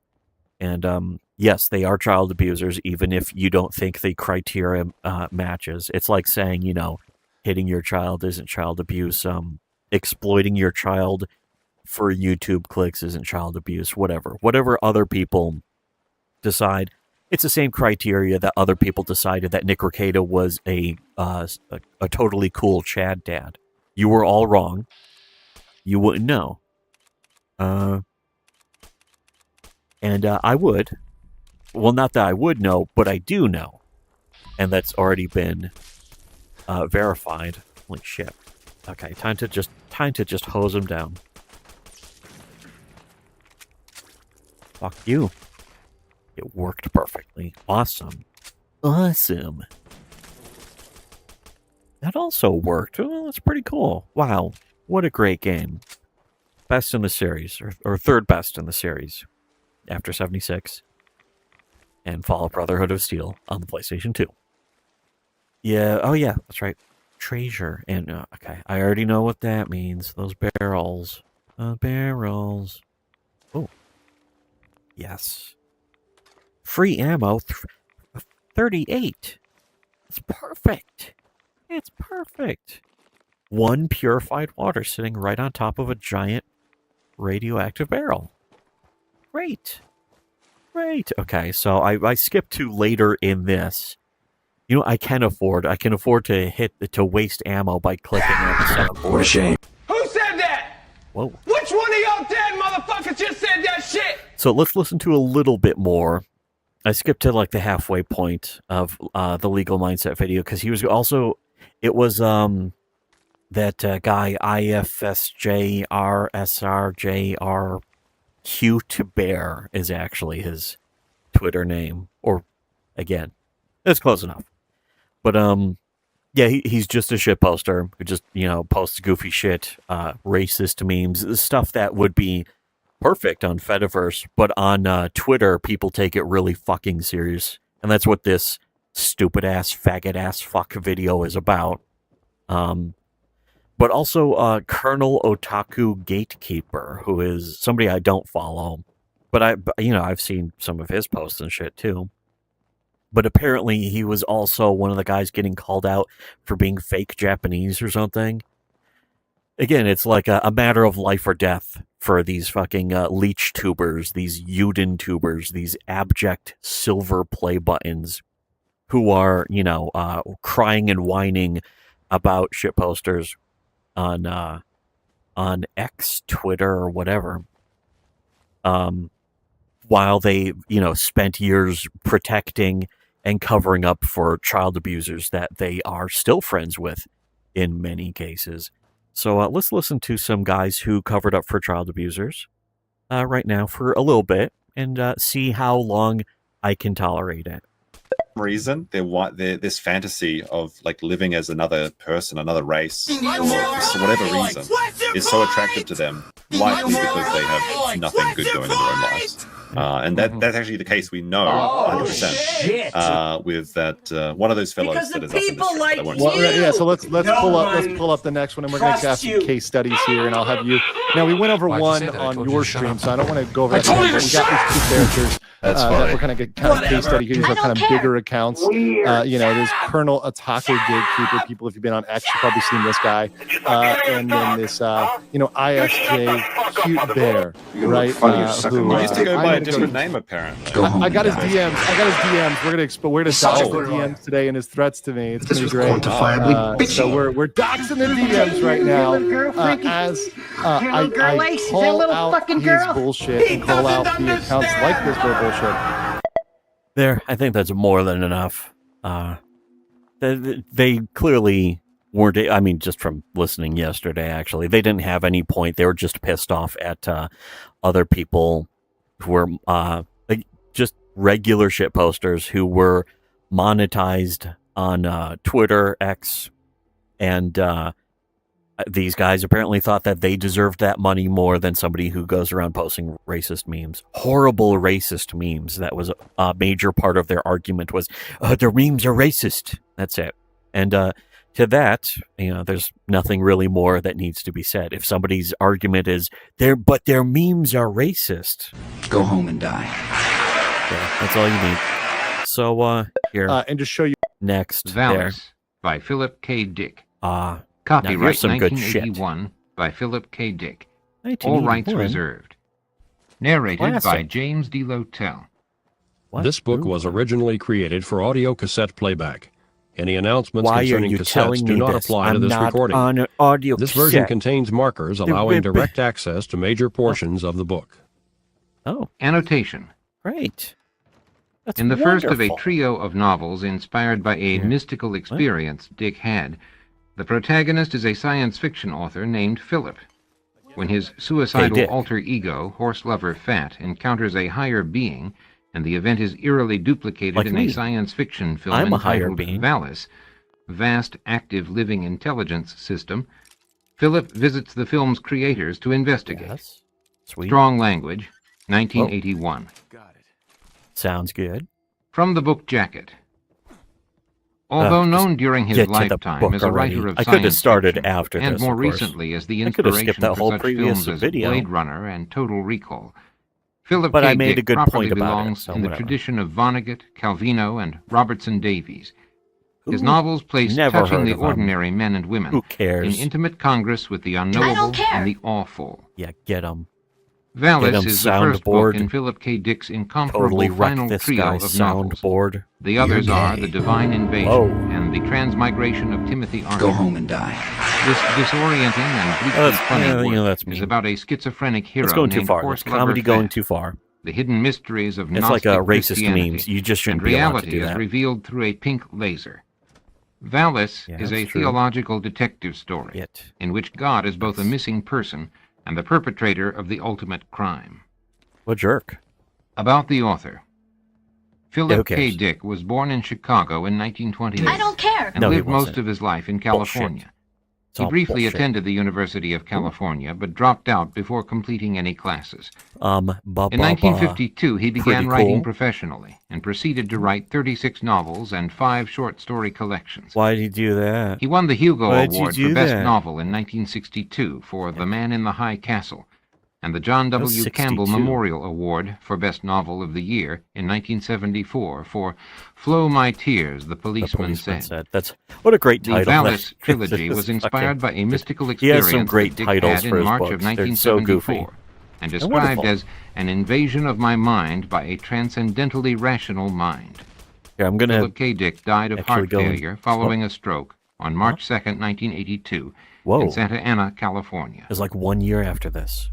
And yes, they are child abusers, even if you don't think the criteria matches. It's like saying, hitting your child isn't child abuse. Exploiting your child for YouTube clicks isn't child abuse. Whatever other people decide. It's the same criteria that other people decided that Nick Rekieta was a totally cool Chad dad. You were all wrong. You wouldn't know. And I would. Well, not that I would know, but I do know. And that's already been verified. Holy shit. Okay, time to just hose him down. Fuck you. It worked perfectly. Awesome. Awesome. That also worked. Oh, that's pretty cool. Wow. What a great game. Best in the series, or third best in the series, after 76. And Fallout Brotherhood of Steel on the PlayStation 2. Yeah, oh yeah, that's right. Treasure. And, okay, I already know what that means. Those barrels. Barrels. Oh. Yes. Free ammo. 38. It's perfect. It's perfect. One purified water sitting right on top of a giant radioactive barrel. Great. Great. Okay, so I skipped to later in this. I can afford to waste ammo by clicking on the soundboard. What a shame. Who said that? Whoa. Which one of y'all dead motherfuckers just said that shit? So let's listen to a little bit more. I skipped to like the halfway point of the Legal Mindset video because he was also, it was that guy IFSJRSRJR Cute Bear is actually his Twitter name. Or again, it's close enough. But yeah, he's just a shit poster who just, posts goofy shit, racist memes, stuff that would be perfect on Fediverse, but on Twitter, people take it really fucking serious. And that's what this stupid-ass, faggot-ass fuck video is about. But also Colonel Otaku Gatekeeper, who is somebody I don't follow. But I've seen some of his posts and shit, too. But apparently he was also one of the guys getting called out for being fake Japanese or something. Again, it's like a matter of life or death for these fucking leech tubers, these Yuden tubers, these abject silver play buttons who are, crying and whining about shit posters on X, Twitter, or whatever. While they, spent years protecting and covering up for child abusers that they are still friends with in many cases. So let's listen to some guys who covered up for child abusers right now for a little bit and see how long I can tolerate it. Reason they're this fantasy of like living as another person, another race, for whatever reason, is so attractive to them, likely because they have nothing good going in their own lives. And that's actually the case we know 100% with that one of those fellows that is up in this. So let's pull up the next one, and we're going to have some case studies here, and I'll have you. Now we went over one on your stream, so I don't want to go over that. But we got these two characters that we're kind of case study here. These are kind of bigger accounts. There's Colonel Otaku Gatekeeper. People, if you've been on X, you've probably seen this guy. And then this, ISJ Cute Bear, right? Who used to go by a different name, apparently. I got his DMs. We're gonna dox the DMs today and his threats to me. It's gonna be great. So we're doxing the DMs right now. As I call out his bullshit and call out the accounts like this for bullshit. There, I think that's more than enough. They clearly weren't. I mean, just from listening yesterday, actually, they didn't have any point. They were just pissed off at other people who were just regular shit posters who were monetized on Twitter, X, and these guys apparently thought that they deserved that money more than somebody who goes around posting racist memes. Horrible racist memes. That was a major part of their argument was, their memes are racist. That's it. And to that, there's nothing really more that needs to be said. If somebody's argument is, their memes are racist. Go home and die. Yeah, that's all you need. So, here. And to show you next. Valis by Philip K. Dick. Now Copyright here's some good shit. 1981 by Philip K. Dick. All 1981. rights reserved. Narrated by Classic. James D. Lotell. What? This book Ooh. was originally created for audio cassette playback. Any announcements Why are concerning you cassettes telling do me not this? apply I'm to this not recording. on an audio This cassette. version contains markers allowing The- direct access to major portions of the book. Oh, Annotation. great. That's In the first of a wonderful. trio of novels inspired by a mystical experience Dick had, the protagonist is a science fiction author named Philip. When his suicidal Dick. alter ego, horse lover Fat, encounters a higher being, and the event is eerily duplicated Like in me. a science fiction film I'm a higher entitled being. Valis, Vast Active Living Intelligence System, Philip visits the film's creators to investigate. Yes. Sweet. Strong Language, 1981. Got it. Sounds good. From the book jacket. Although just known during his get to the lifetime book as a writer already. of I could have science started fiction, after and this, more of course. recently as the I could have skipped inspiration that for whole such previous films as video. Blade Runner and Total Recall, Philip But K. I made Dick a good properly point about it, belongs so in the whatever. tradition of Vonnegut, Calvino, and Robertson Davies. His Ooh, novels place never touching heard the of 'em. ordinary men and women Who in cares? intimate congress with the unknowable and the awful. Yeah, get them. Valis 'em is the first book soundboard. in Philip K. Dick's incomparable Totally final wrecked this trio guy's of novels. soundboard. The others are The Divine Invasion Whoa. and The Transmigration of Timothy Arthur. Go home and die. This disorienting and bleakly Oh, that's- funny yeah, work that's is mean. about a schizophrenic hero It's going too named far. Horse It's comedy Lover going Fat. too far. The hidden mysteries of It's Gnostic like racist Christianity memes. You just shouldn't and be allowed to reality do is that. revealed through a pink laser. Valis Yeah, is a that's true. theological detective story in which God is both a missing person and the perpetrator of the ultimate crime. What jerk. About the author. who Philip K. cares? Dick was born in Chicago in 1928. I don't care. And No, he lived most wasn't. of his life in Bullshit. California. It's He all briefly bullshit. attended the University of California, but dropped out before completing any classes. In 1952, he began Pretty writing cool. professionally and proceeded to write 36 novels and 5 short story collections. Why did you do that? He won the Hugo Why'd you Award do for Best that? Novel in 1962 for The Man in the High Castle, and the John That was W. Campbell 62. Memorial Award for Best Novel of the Year in 1974 for Flow My Tears, the Policeman Said. That's what a great The title. Valis that- trilogy this was is inspired by fucking- a mystical He has experience some great that Dick titles had for in his March books. of They're so 1974, goofy. and They're described wonderful. as an invasion of my mind by a transcendentally rational mind. Here, I'm gonna Philip K. Dick died of actually heart go and- failure following a stroke on March 2nd, 1982, Whoa. in Santa Ana, California. It's like 1 year after this.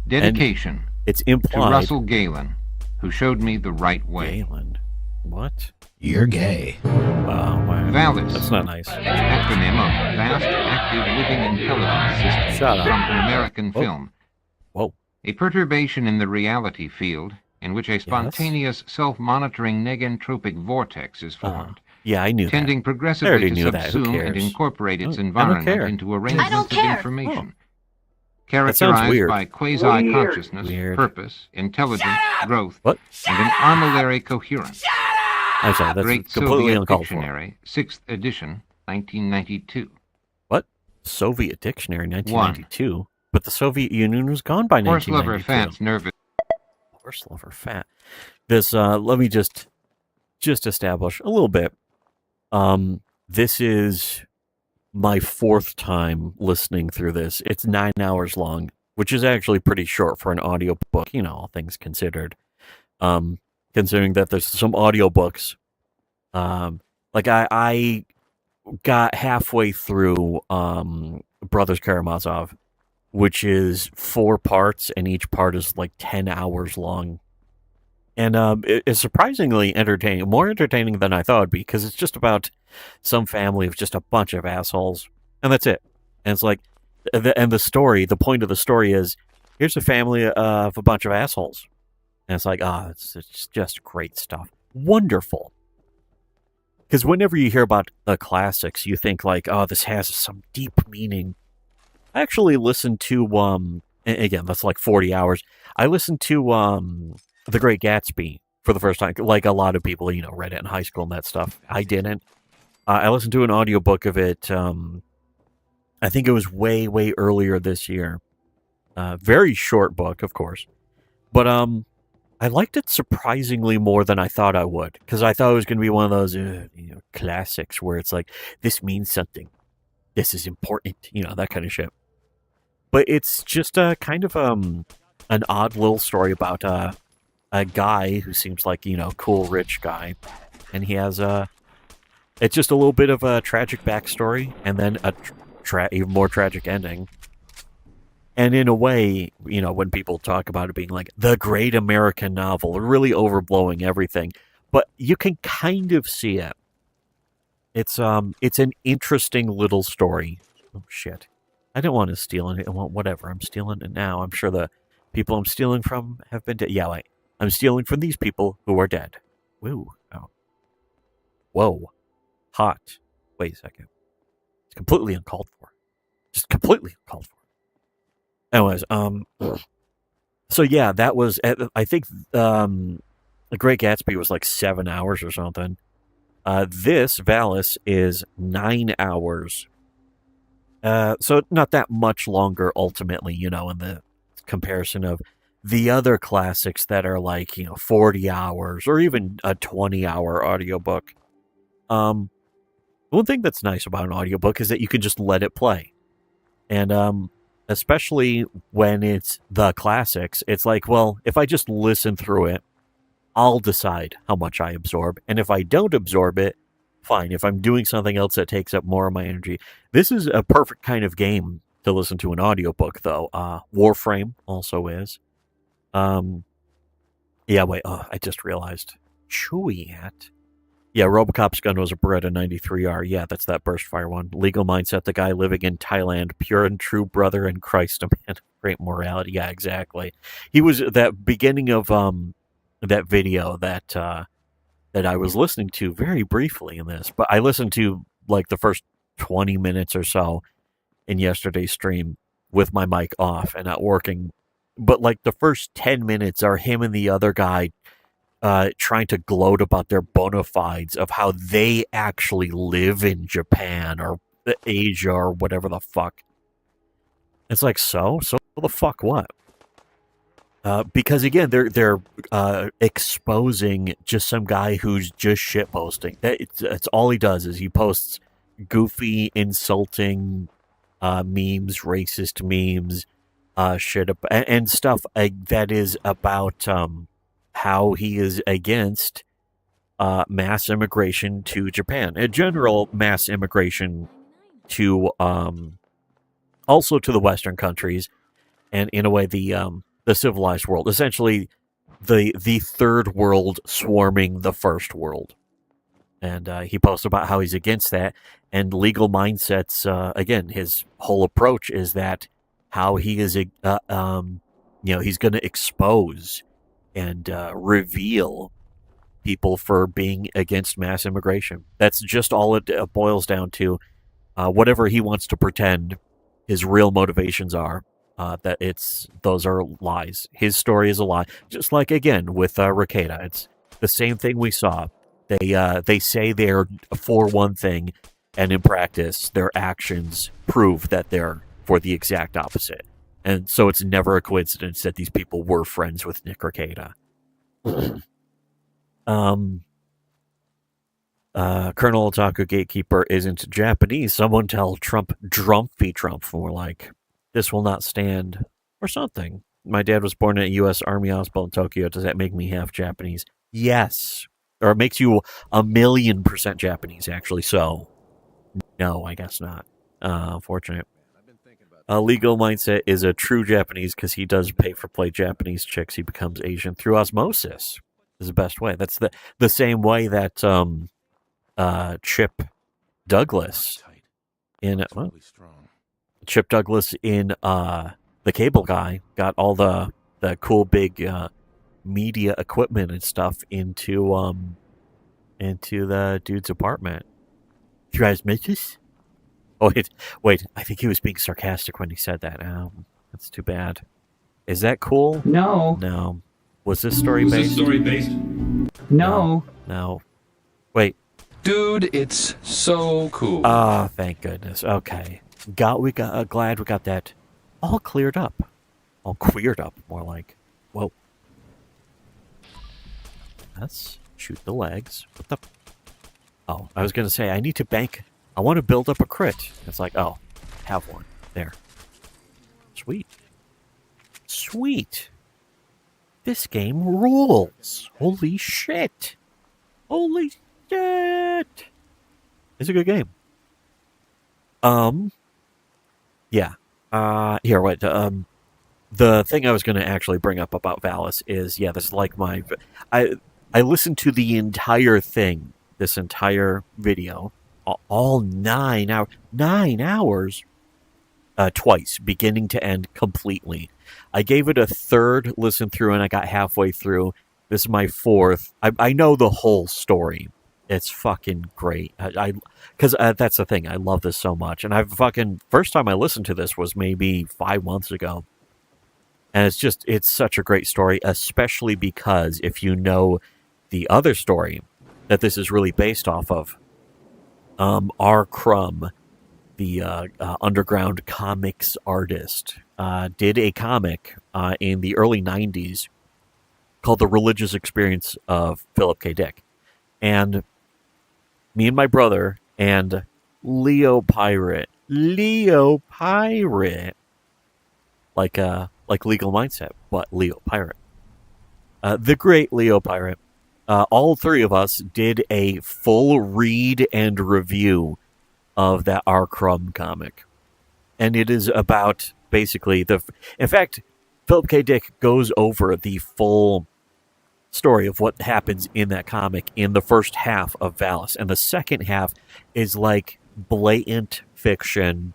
Dedication It's to implied. Russell Galen, who showed me the right way. Galen. What? You're gay. Oh, wow. Valis. That's not nice. Acronym of Vast Active Living Intelligence System Shut up. from an American Whoa. film. Whoa. A perturbation in the reality field in which a spontaneous self-monitoring negentropic vortex is formed, Yeah, I knew tending that. I progressively already to knew that. Who subsume and cares? incorporate its Oh, I don't environment care. into arrangements of care. information. That sounds Characterized weird. by quasi-consciousness, Weird. purpose, intelligence, growth, What? and an armillary coherence. I'm sorry, that's Great completely Soviet uncalled for. Dictionary, 6th edition, 1992. What? Soviet Dictionary, 1992? But the Soviet Union was gone by Horse lover 1992. Fat's nervous. Horse lover Fat. This, let me just establish a little bit. This is my 4th time listening through this. It's 9 hours long, which is actually pretty short for an audiobook, all things considered. Considering that there's some audiobooks. Like I got halfway through Brothers Karamazov, which is 4 parts, and each part is like 10 hours long. And it's surprisingly entertaining, more entertaining than I thought it would be, because it's just about some family of just a bunch of assholes, and that's it. And it's like, the point of the story is, here's a family of a bunch of assholes. And it's like, it's just great stuff. Wonderful. Because whenever you hear about the classics, you think like, this has some deep meaning. I actually listened to again, that's like 40 hours. I listened to The Great Gatsby for the first time, like a lot of people, read it in high school and that stuff. I didn't. I listened to an audiobook of it. I think it was way, way earlier this year. Very short book, of course, but I liked it surprisingly more than I thought I would, because I thought it was going to be one of those classics where it's like, this means something, this is important, that kind of shit. But it's just a kind of an odd little story about a guy who seems like, cool rich guy, and he has it's just a little bit of a tragic backstory and then a even more tragic ending. And in a way, when people talk about it being like the great American novel, really overblowing everything, but you can kind of see it. It's an interesting little story. Oh shit. I didn't want to steal it. Well, whatever. I'm stealing it now. I'm sure the people I'm stealing from have been dead. Yeah, wait. I'm stealing from these people who are dead. Woo. Oh. Whoa. Hot. Wait a second. It's completely uncalled for. Just completely uncalled for. Anyways, so yeah, that was, I think, The Great Gatsby was like 7 hours or something. This, Valis, is 9 hours. So not that much longer ultimately, in the comparison of the other classics that are like, 40 hours or even a 20-hour audiobook. One thing that's nice about an audiobook is that you can just let it play. And especially when it's the classics, it's like, well, if I just listen through it, I'll decide how much I absorb. And if I don't absorb it, fine. If I'm doing something else that takes up more of my energy. This is a perfect kind of game to listen to an audiobook, though. Warframe also is. Yeah, wait. Oh, I just realized. Chewy hat. Yeah, Robocop's gun was a Beretta 93R. Yeah, that's that burst fire one. Legal Mindset, the guy living in Thailand, pure and true brother in Christ, a man of great morality. Yeah, exactly. He was that beginning of that video that I was listening to very briefly in this, but I listened to like the first 20 minutes or so in yesterday's stream with my mic off and not working. But like the first 10 minutes are him and the other guy trying to gloat about their bona fides of how they actually live in Japan or Asia or whatever the fuck. It's like, so the fuck what? Because again, they're exposing just some guy who's just shit posting. That's all he does is he posts goofy, insulting memes, racist memes, shit, and stuff that is about how he is against mass immigration to Japan, in general, mass immigration to also to the Western countries, and in a way the civilized world, essentially the third world swarming the first world. And he posts about how he's against that. And Legal Mindsets, again, his whole approach is that how he is, he's going to expose and reveal people for being against mass immigration. That's just all it boils down to. Whatever he wants to pretend his real motivations are, that those are lies. His story is a lie. Just like, again, with Ricada. It's the same thing we saw. They say they're for one thing, and in practice, their actions prove that they're for the exact opposite. And so it's never a coincidence that these people were friends with Nick Ricada. Colonel Otaku Gatekeeper isn't Japanese. Someone tell Trump, Drumpy Trump, more like, this will not stand, or something. My dad was born at a U.S. Army hospital in Tokyo. Does that make me half Japanese? Yes. Or it makes you 1,000,000% Japanese, actually. So, no, I guess not. Unfortunate. Legal Mindset is a true Japanese because he does pay for play Japanese chicks. He becomes Asian through osmosis. Is the best way. That's the same way that Chip Douglas in Chip Douglas in The Cable Guy got all the cool big media equipment and stuff into the dude's apartment. You guys miss this? Oh, wait. I think he was being sarcastic when he said that. That's too bad. Is that cool? No. No. Was this story based? No. No. Wait. Dude, it's so cool. Ah, thank goodness. Okay. Glad we got that all cleared up. All queered up, more like. Whoa. Let's shoot the legs. What the? Oh, I was gonna say I need to bank. I want to build up a crit. It's like, oh, have one there. Sweet. Sweet. This game rules. Holy shit. Holy shit. It's a good game. Yeah. Here, wait. The thing I was going to actually bring up about Valis is, yeah, this is like I listened to the entire thing, this entire video, all 9 hours. 9 hours. Twice, beginning to end, completely. I gave it a third listen through, and I got halfway through. This is my fourth. I know the whole story. It's fucking great. Because that's the thing. I love this so much. And first time I listened to this was maybe 5 months ago. And it's such a great story, especially because if you know the other story that this is really based off of, R. Crumb, the underground comics artist, did a comic in the early 90s called The Religious Experience of Philip K. Dick. And me and my brother and Leo Pirate, like Legal Mindset, but Leo Pirate. The great Leo Pirate. All three of us did a full read and review of that R. Crumb comic. And it is about basically in fact, Philip K. Dick goes over the full story of what happens in that comic in the first half of Valis. And the second half is like blatant fiction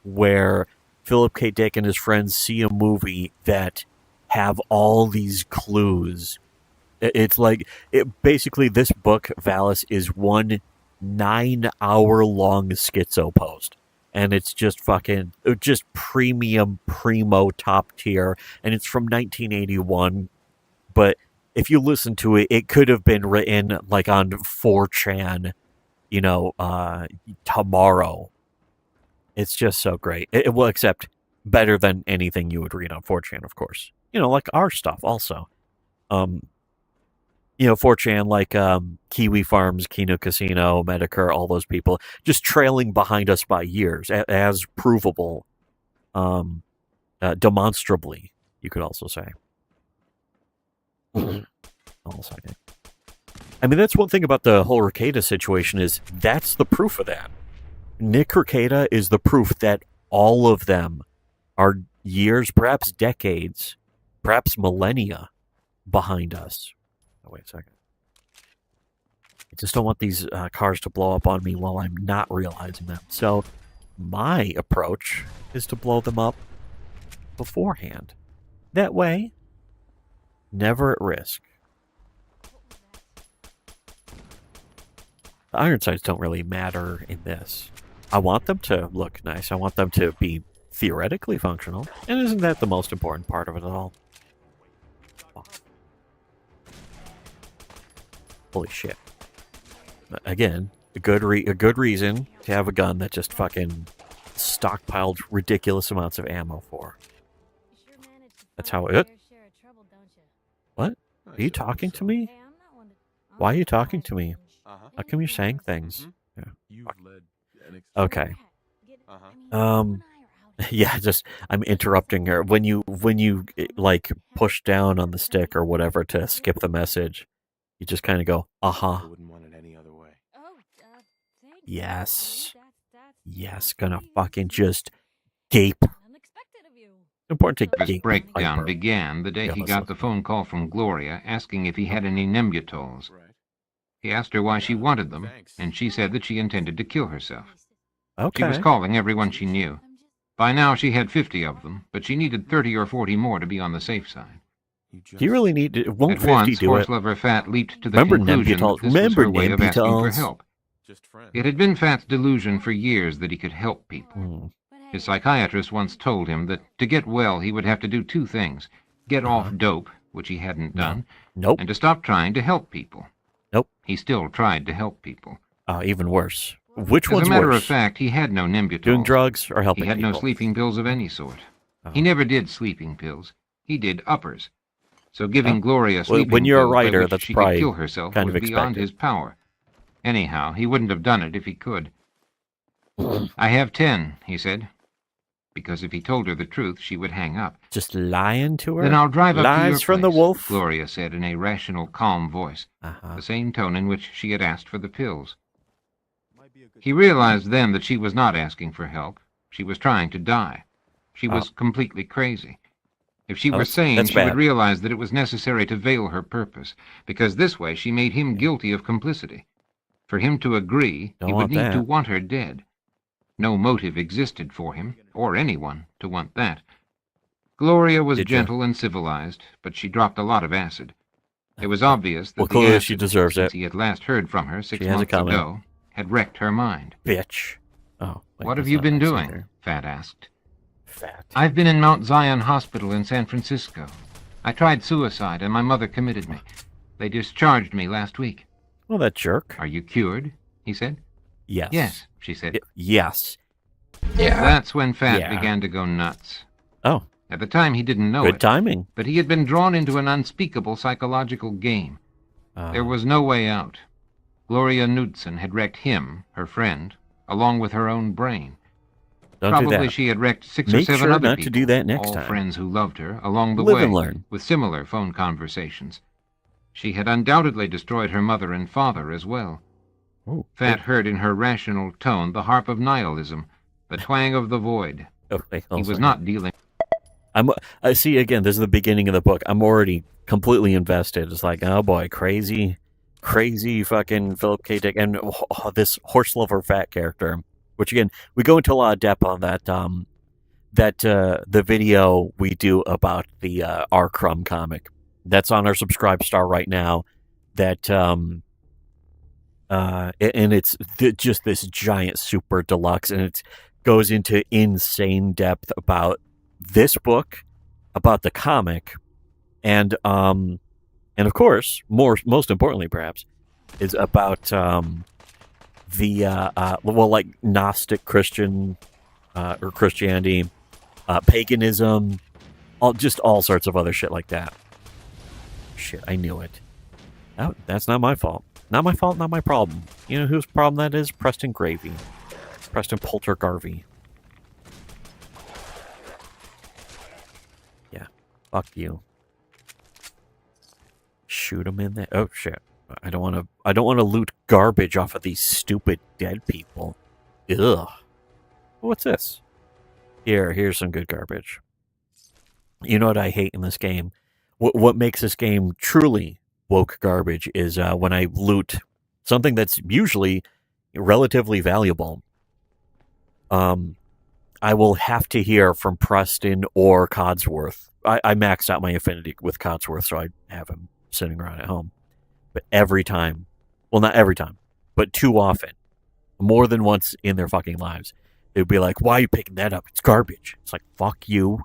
where Philip K. Dick and his friends see a movie that have all these clues. It's like, basically this book, Valis, is one 9-hour-long schizo post. And it's just premium, primo, top tier. And it's from 1981. But if you listen to it, it could have been written like on 4chan, tomorrow. It's just so great. Well, except better than anything you would read on 4chan, of course. Like our stuff also. 4chan, like Kiwi Farms, Kino Casino, Medicare, all those people, just trailing behind us by years, as provable, demonstrably, you could also say. Hold on a second. I mean, that's one thing about the whole Rekieta situation is that's the proof of that. Nick Rekieta is the proof that all of them are years, perhaps decades, perhaps millennia behind us. Oh, wait a second. I just don't want these cars to blow up on me while I'm not realizing them. So my approach is to blow them up beforehand. That way, never at risk. The iron sights don't really matter in this. I want them to look nice. I want them to be theoretically functional. And isn't that the most important part of it all? Oh. Holy shit. Again, a good reason to have a gun that just fucking stockpiled ridiculous amounts of ammo for. That's how it... What? Are you talking to me? Why are you talking to me? How come you're saying things? Yeah. Okay. Yeah, I'm interrupting her. When you like push down on the stick or whatever to skip the message, you just kind of go, I wouldn't want it any other way. Yes. Yes, gonna fucking just gape. Important to His gape. breakdown began the day he got the phone call from Gloria asking if he had any Nembutols. He asked her why she wanted them, and she said that she intended to kill herself. Okay. She was calling everyone she knew. By now she had 50 of them, but she needed 30 or 40 more to be on the safe side. Do you really need... Won't At 50 once, do Horse it? Lover Fat leaped to the Remember conclusion Nembutols. that this was her way of asking for Nembutols. help. just friends. It had been Fat's delusion for years that he could help people. Hmm. His psychiatrist once told him that to get well he would have to do two things: get off dope, which he hadn't done, Nope. and to stop trying to help people. Nope. He still tried to help people. Even worse. Which As one's a matter worse? of fact, he had no Nimbutal. Doing drugs or helping He had people? no sleeping pills of any sort. Oh. He never did sleeping pills. He did uppers. So giving Gloria Well, sleeping when you're a pills by writer, which that's she could probably kill herself kind was of beyond expected. his power. Anyhow, he wouldn't have done it if he could. I have 10, he said, because if he told her the truth, she would hang up. Just lying to her? Then I'll drive up to your Lies from the place, wolf? Gloria said in a rational, calm voice, the same tone in which she had asked for the pills. He realized then that she was not asking for help. She was trying to die. She was completely crazy. If she were sane, that's she would bad. realize that it was necessary to veil her purpose, because this way she made him guilty of complicity. For him to agree, Don't he would want need that. to want her dead. No motive existed for him, or anyone, to want that. Gloria was Did ya? gentle and civilized, but she dropped a lot of acid. It was obvious that Well, the clearly acid, she deserves since it. he had last heard from her She 6 has it months coming. ago, had wrecked her mind. Bitch. Oh. wait, What have that's you not been nice doing? either. Fat asked. Fat. I've been in Mount Zion Hospital in San Francisco. I tried suicide, and my mother committed me. They discharged me last week. Well, that jerk. Are you cured? He said. Yes. Yes, she said. Yes. That's when Fat Yeah. began to go nuts. Oh. At the time, he didn't know Good it, timing. but he had been drawn into an unspeakable psychological game. There was no way out. Gloria Knudsen had wrecked him, her friend, along with her own brain. Don't do Probably that. she had wrecked 6 Make or 7 sure other not people, to do that next all time. friends who loved her, along the Live way, and learn. with similar phone conversations. She had undoubtedly destroyed her mother and father as well. Oh, Fat heard in her rational tone the harp of nihilism, the twang of the void. Okay, He was not dealing... I see again. This is the beginning of the book. I'm already completely invested. It's like, oh boy, crazy fucking Philip K. Dick and this horse lover fat character. Which again, we go into a lot of depth on that. The video we do about the R. Crumb comic. That's on our Subscribe Star right now. That and it's just this giant super deluxe, and it goes into insane depth about this book, about the comic, and of course, most importantly, perhaps, is about like Gnostic Christian or Christianity, paganism, all sorts of other shit like that. Shit, I knew it. Oh, that's not my fault. Not my fault, not my problem. You know whose problem that is? Preston Gravy. Preston Polter Garvey. Yeah, fuck you. Shoot him in there. Oh shit. I don't want to loot garbage off of these stupid dead people. Ugh. What's this? Here's some good garbage. You know what I hate in this game? What makes this game truly woke garbage is when I loot something that's usually relatively valuable. I will have to hear from Preston or Codsworth. I maxed out my affinity with Codsworth, so I have him sitting around at home. But every time, well, not every time, but too often, more than once in their fucking lives, they'd be like, why are you picking that up? It's garbage. It's like, fuck you.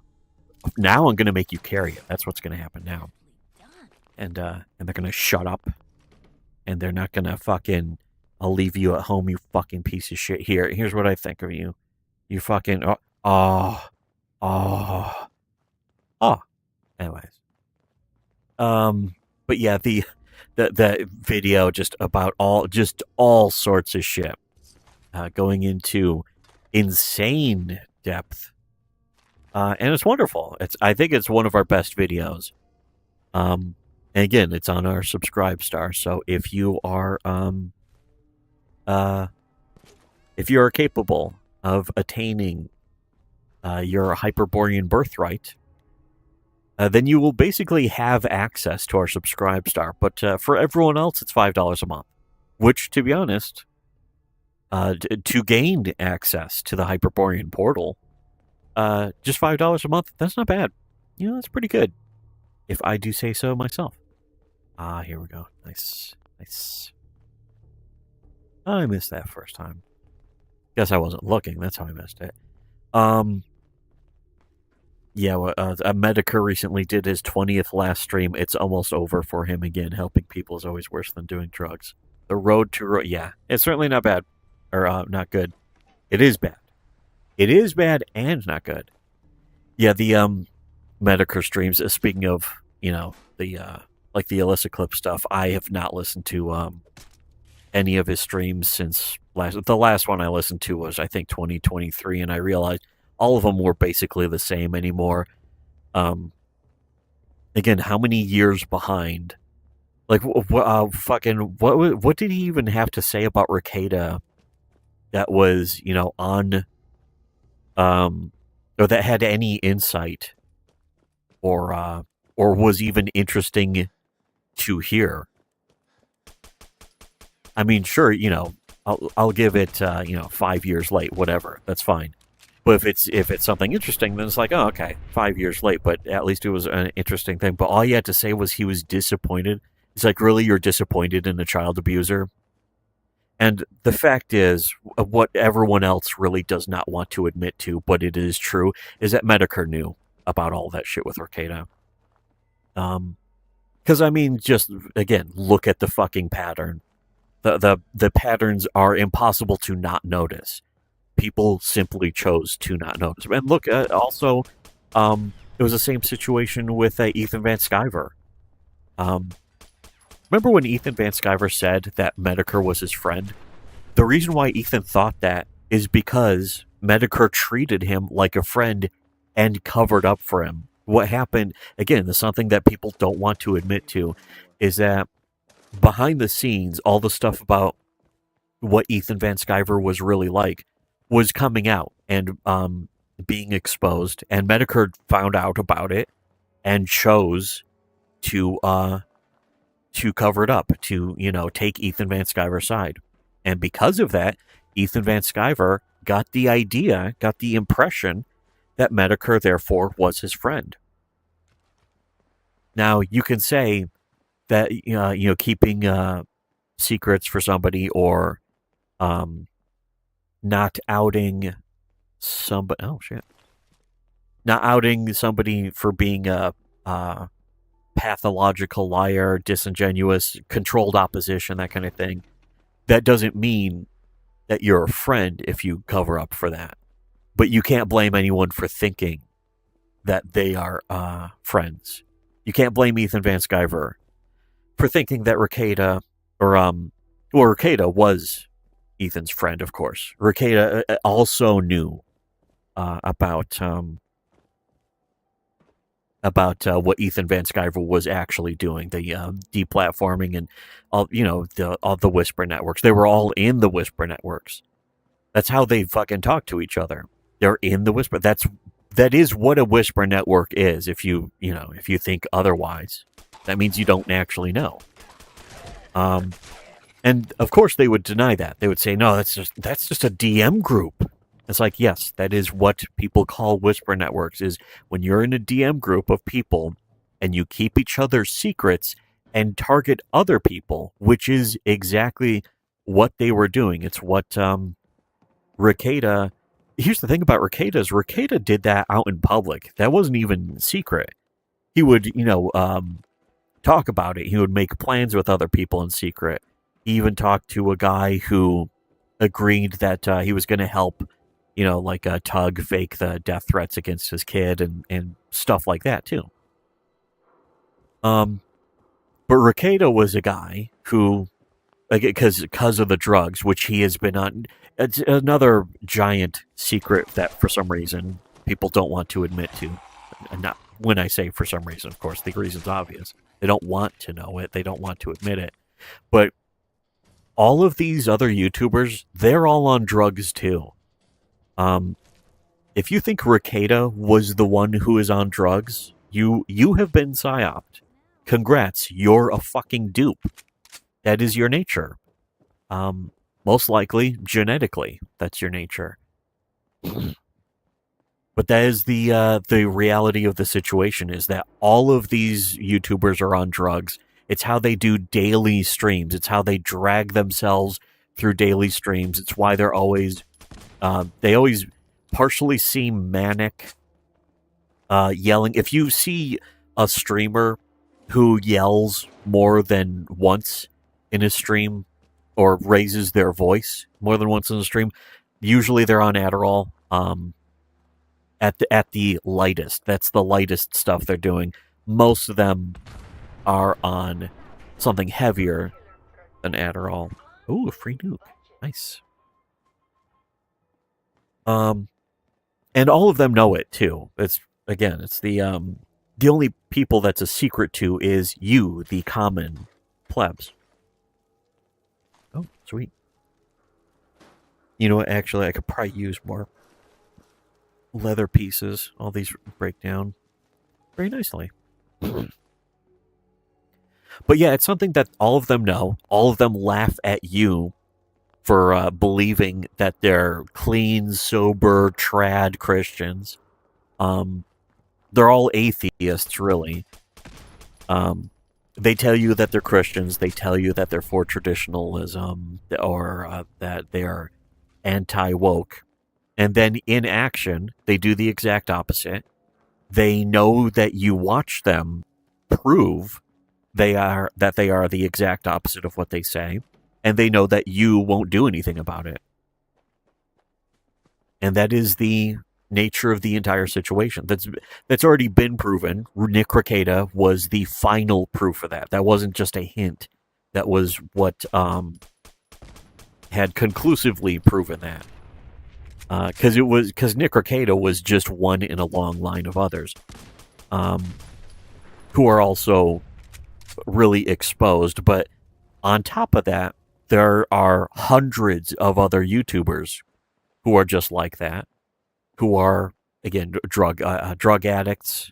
Now I'm going to make you carry it. That's what's going to happen now. And they're going to shut up. And they're not going to fucking, I'll leave you at home, you fucking piece of shit. Here's what I think of you. You fucking, anyways. But yeah, the video just about all sorts of shit, going into insane depth, and it's wonderful. I think it's one of our best videos. And again, it's on our Subscribe Star. So if you are capable of attaining your Hyperborean birthright, then you will basically have access to our Subscribe Star. But for everyone else, it's $5 a month. Which, to be honest, to gain access to the Hyperborean portal, just $5 a month, that's not bad. You know, that's pretty good, if I do say so myself. Here we go. Nice. I missed that first time. Guess I wasn't looking. That's how I missed it. Yeah, Medicare recently did his 20th last stream. It's almost over for him again. Helping people is always worse than doing drugs. The road to... yeah, it's certainly not bad. Or not good. It is bad. It is bad and not good. Yeah, the Medicare streams, speaking of, the like the illicit clip stuff, I have not listened to any of his streams since the last one I listened to was, I think, 2023, and I realized all of them were basically the same anymore. Again, how many years behind? Like, what did he even have to say about Ricada that was, on, or that had any insight, or was even interesting to hear? I mean, sure, I'll give it, 5 years late, whatever. That's fine. But if it's something interesting, then it's like, oh, okay, 5 years late, but at least it was an interesting thing. But all he had to say was he was disappointed. It's like, really, you're disappointed in a child abuser? And the fact is, what everyone else really does not want to admit to, but it is true, is that Medicare knew about all that shit with Ricada. Because, I mean, just, again, look at the fucking pattern. The patterns are impossible to not notice. People simply chose to not notice. And look, also, it was the same situation with Ethan Van Sciver. Remember when Ethan Van Sciver said that Medicare was his friend? The reason why Ethan thought that is because Medicare treated him like a friend and covered up for him. What happened, again, there's something that people don't want to admit to, is that behind the scenes, all the stuff about what Ethan Van Sciver was really like was coming out and being exposed, and Medicare found out about it and chose to cover it up, to, take Ethan Van Sciver's side. And because of that, Ethan Van Sciver got the impression that Medicare, therefore, was his friend. Now, you can say that, keeping secrets for somebody, or not outing somebody... oh, shit. Not outing somebody for being a pathological liar, disingenuous, controlled opposition, that kind of thing. That doesn't mean that you're a friend if you cover up for that. But you can't blame anyone for thinking that they are friends. You can't blame Ethan Van Sciver for thinking that Ricada, Ricada was Ethan's friend, of course. Ricada also knew about what Ethan Van Sciver was actually doing, the deplatforming and all the Whisper networks. They were all in the Whisper networks. That's how they fucking talk to each other. They're in the Whisper. That is what a Whisper network is. If you think otherwise, that means you don't actually know. And of course they would deny that. They would say, no, that's just a DM group. It's like, yes, that is what people call Whisper networks, is when you're in a DM group of people and you keep each other's secrets and target other people, which is exactly what they were doing. It's what Ricada... Here's the thing about Ricada is Ricada did that out in public. That wasn't even secret. He would, talk about it. He would make plans with other people in secret. He even talked to a guy who agreed that he was going to help, Tug fake the death threats against his kid and stuff like that, too. But Ricada was a guy who, because of the drugs, which he has been on... It's another giant secret that, for some reason, people don't want to admit to. And not when I say for some reason, of course, the reason's obvious. They don't want to know it. They don't want to admit it. But all of these other YouTubers, they're all on drugs, too. If you think Ricada was the one who is on drugs, you have been psyoped. Congrats, you're a fucking dupe. That is your nature. Most likely, genetically, that's your nature. But that is the reality of the situation, is that all of these YouTubers are on drugs. It's how they do daily streams. It's how they drag themselves through daily streams. It's why they're always, they always partially seem manic, yelling. If you see a streamer who yells more than once in a stream or raises their voice more than once in a stream, usually they're on Adderall. At the lightest. That's the lightest stuff they're doing. Most of them are on something heavier than Adderall. Ooh, a free nuke. Nice. And all of them know it too. It's the only people that's a secret to is you, the common plebs. Oh, sweet. You know what, actually I could probably use more leather pieces. All these break down very nicely. But yeah, it's something that all of them know. All of them laugh at you for believing that they're clean, sober, trad Christians. They're all atheists, really. They tell you that they're Christians. They tell you that they're for traditionalism or that they are anti-woke. And then in action, they do the exact opposite. They know that you watch them prove they are the exact opposite of what they say, and they know that you won't do anything about it. And that is the nature of the entire situation. That's already been proven. Nick Rekieta was the final proof of that. That wasn't just a hint. That was what had conclusively proven that. Because Nick Rekieta was just one in a long line of others, who are also really exposed. But on top of that, there are hundreds of other YouTubers who are just like that, who are again drug addicts,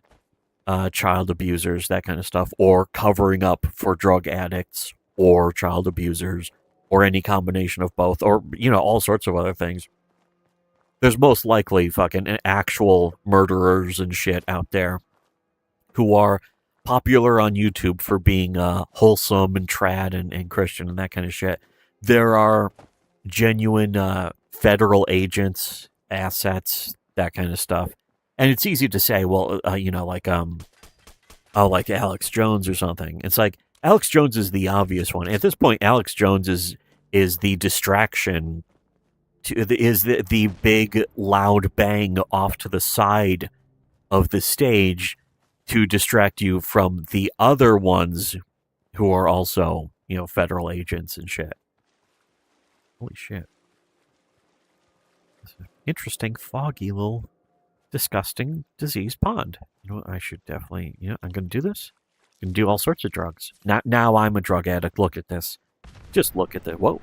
child abusers, that kind of stuff, or covering up for drug addicts or child abusers, or any combination of both, or all sorts of other things. There's most likely fucking actual murderers and shit out there who are popular on YouTube for being wholesome and trad and Christian and that kind of shit. There are genuine federal agents, assets, that kind of stuff. And it's easy to say, well, like Alex Jones or something. It's like, Alex Jones is the obvious one. At this point, Alex Jones is the distraction, is the big loud bang off to the side of the stage to distract you from the other ones who are also, federal agents and shit. Holy shit. Interesting, foggy little disgusting disease pond. I should definitely, I'm going to do this. I'm going to do all sorts of drugs. Now I'm a drug addict. Look at this. Just look at the, whoa.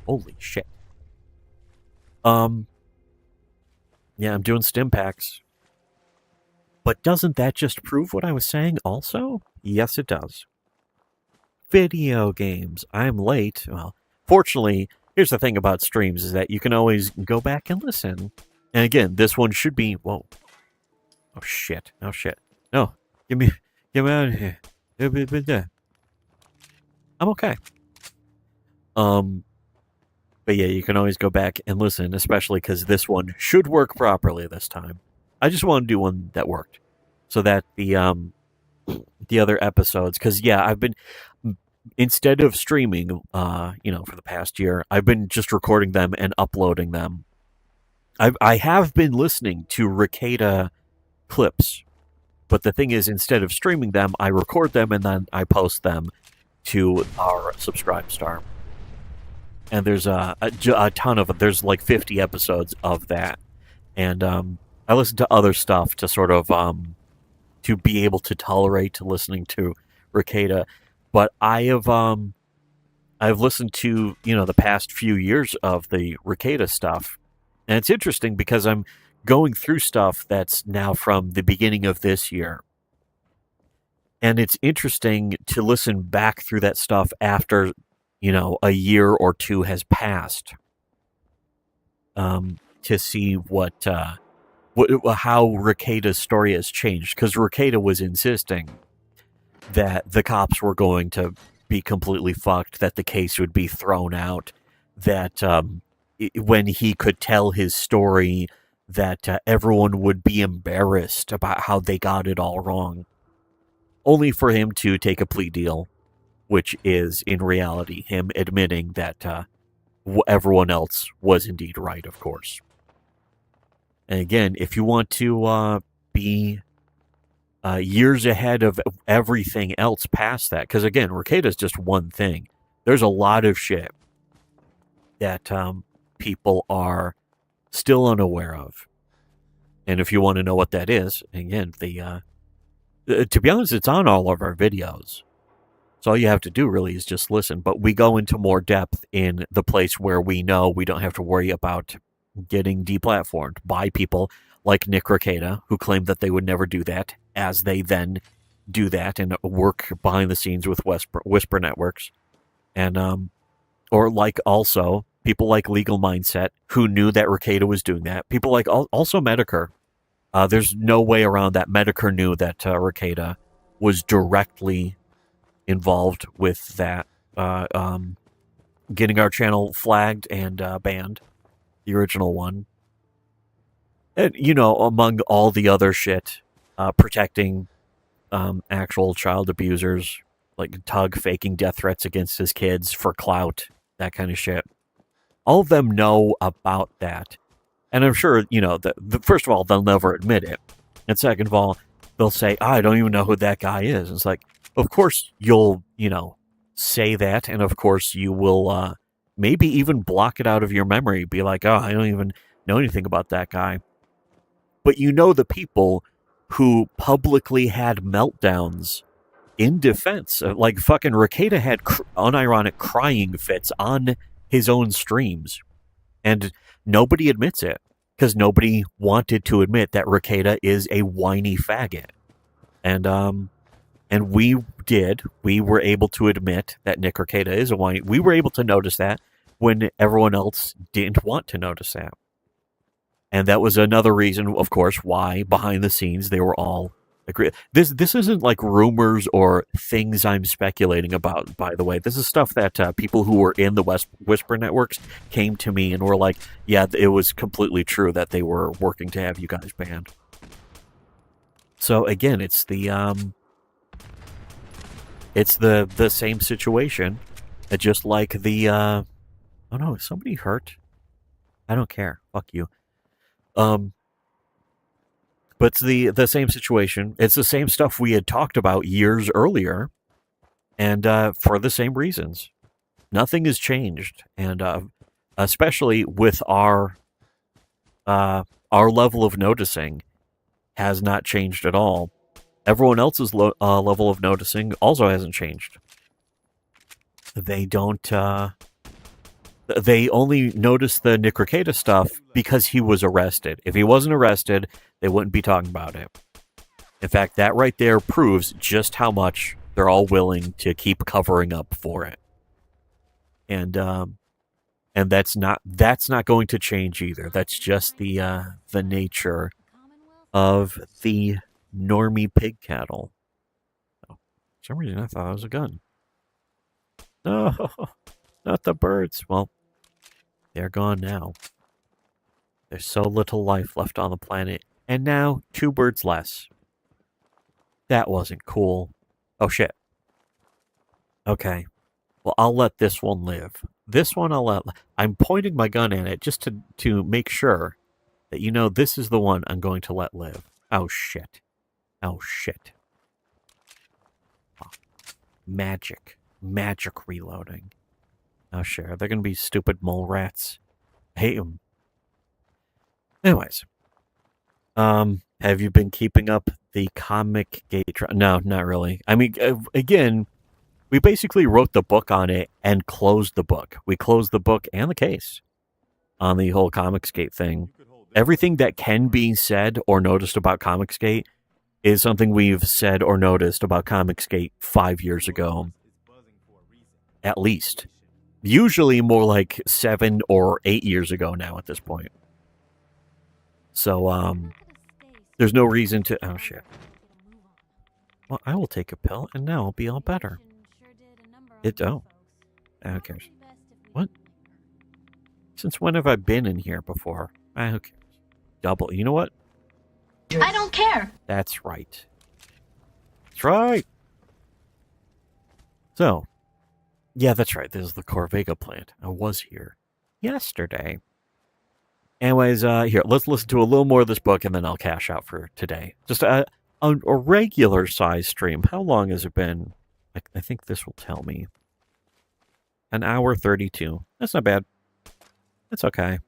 Holy shit. Yeah, I'm doing stim packs. But doesn't that just prove what I was saying also? Yes, it does. Video games. I'm late. Well, fortunately, here's the thing about streams is that you can always go back and listen. And again, this one should be, whoa. Oh, shit. Oh, shit. No. Get me out of here. I'm okay. But yeah, you can always go back and listen, especially because this one should work properly this time. I just want to do one that worked, so that the other episodes, because yeah, I've been, instead of streaming, for the past year, I've been just recording them and uploading them. I have been listening to Rekieta clips, but the thing is, instead of streaming them, I record them and then I post them to our Subscribestar. And there's a ton of it. There's like 50 episodes of that. And I listen to other stuff to sort of to be able to tolerate listening to Rekieta. But I've listened to, the past few years of the Rekieta stuff. And it's interesting because I'm going through stuff that's now from the beginning of this year. And it's interesting to listen back through that stuff after a year or two has passed, to see how Rekieta's story has changed. Because Rekieta was insisting that the cops were going to be completely fucked, that the case would be thrown out, that when he could tell his story, that everyone would be embarrassed about how they got it all wrong, only for him to take a plea deal, which is in reality him admitting that everyone else was indeed right, of course. And again, if you want to be years ahead of everything else past that, because again, Rekieta is just one thing. There's a lot of shit that people are still unaware of. And if you want to know what that is, again, to be honest, it's on all of our videos. So all you have to do really is just listen. But we go into more depth in the place where we know we don't have to worry about getting deplatformed by people like Nick Rekieta, who claimed that they would never do that, as they then do that and work behind the scenes with Whisper Networks. And or like also people like Legal Mindset, who knew that Rekieta was doing that. People like also Medicare. There's no way around that. Medicare knew that Rekieta was directly involved with that, getting our channel flagged and banned, the original one. And, you know, among all the other shit, protecting actual child abusers, like Tug faking death threats against his kids for clout, that kind of shit. All of them know about that. And I'm sure, you know, first of all, they'll never admit it. And second of all, they'll say, I don't even know who that guy is. It's like, of course you'll, you know, say that. And of course you will maybe even block it out of your memory. Be like, oh, I don't even know anything about that guy. But you know the people who publicly had meltdowns in defense. Like fucking Rekieta had unironic crying fits on his own streams. And nobody admits it because nobody wanted to admit that Rekieta is a whiny faggot. And we did. We were able to admit that Nick Rekieta is a whiny. We were able to notice that when everyone else didn't want to notice that. And that was another reason, of course, why behind the scenes they were all agree. This isn't like rumors or things I'm speculating about, by the way. This is stuff that people who were in the Whisper Networks came to me and were like, yeah, it was completely true that they were working to have you guys banned. So again, it's the same situation, just like the oh no, is somebody hurt? I don't care. Fuck you. But it's the same situation. It's the same stuff we had talked about years earlier, and for the same reasons. Nothing has changed, and especially with our level of noticing has not changed at all. Everyone else's level of noticing also hasn't changed. They don't. They only notice the Nick Rekieta stuff because he was arrested. If he wasn't arrested, they wouldn't be talking about it. In fact, that right there proves just how much they're all willing to keep covering up for it. And that's not going to change either. That's just the nature of the normie pig cattle. Oh, for some reason, I thought it was a gun. No, not the birds. Well, they're gone now. There's so little life left on the planet. And now, 2 birds less. That wasn't cool. Oh, shit. Okay. Well, I'll let this one live. This one I'm pointing my gun at it just to make sure that you know this is the one I'm going to let live. Oh, shit. Oh, shit. Oh. Magic reloading. Oh, sure. They're going to be stupid mole rats. I hate them. Anyways. Have you been keeping up the comic gate? No, not really. I mean, again, we basically wrote the book on it and closed the book. We closed the book and the case on the whole Comicsgate thing. Everything that can be said or noticed about Comicsgate is something we've said or noticed about Comicsgate 5 years ago. At least. Usually more like 7 or 8 years ago now at this point. So, there's no reason to... Oh, shit. Well, I will take a pill, and now I'll be all better. Oh. Who cares? What? Since when have I been in here before? Who cares? Double. You know what? I don't care. That's right. That's right. So, yeah, that's right. This is the Corvega plant. I was here yesterday. Anyways, here, let's listen to a little more of this book, and then I'll cash out for today. Just a regular size stream. How long has it been? I think this will tell me. 1 hour 32. That's not bad. That's okay.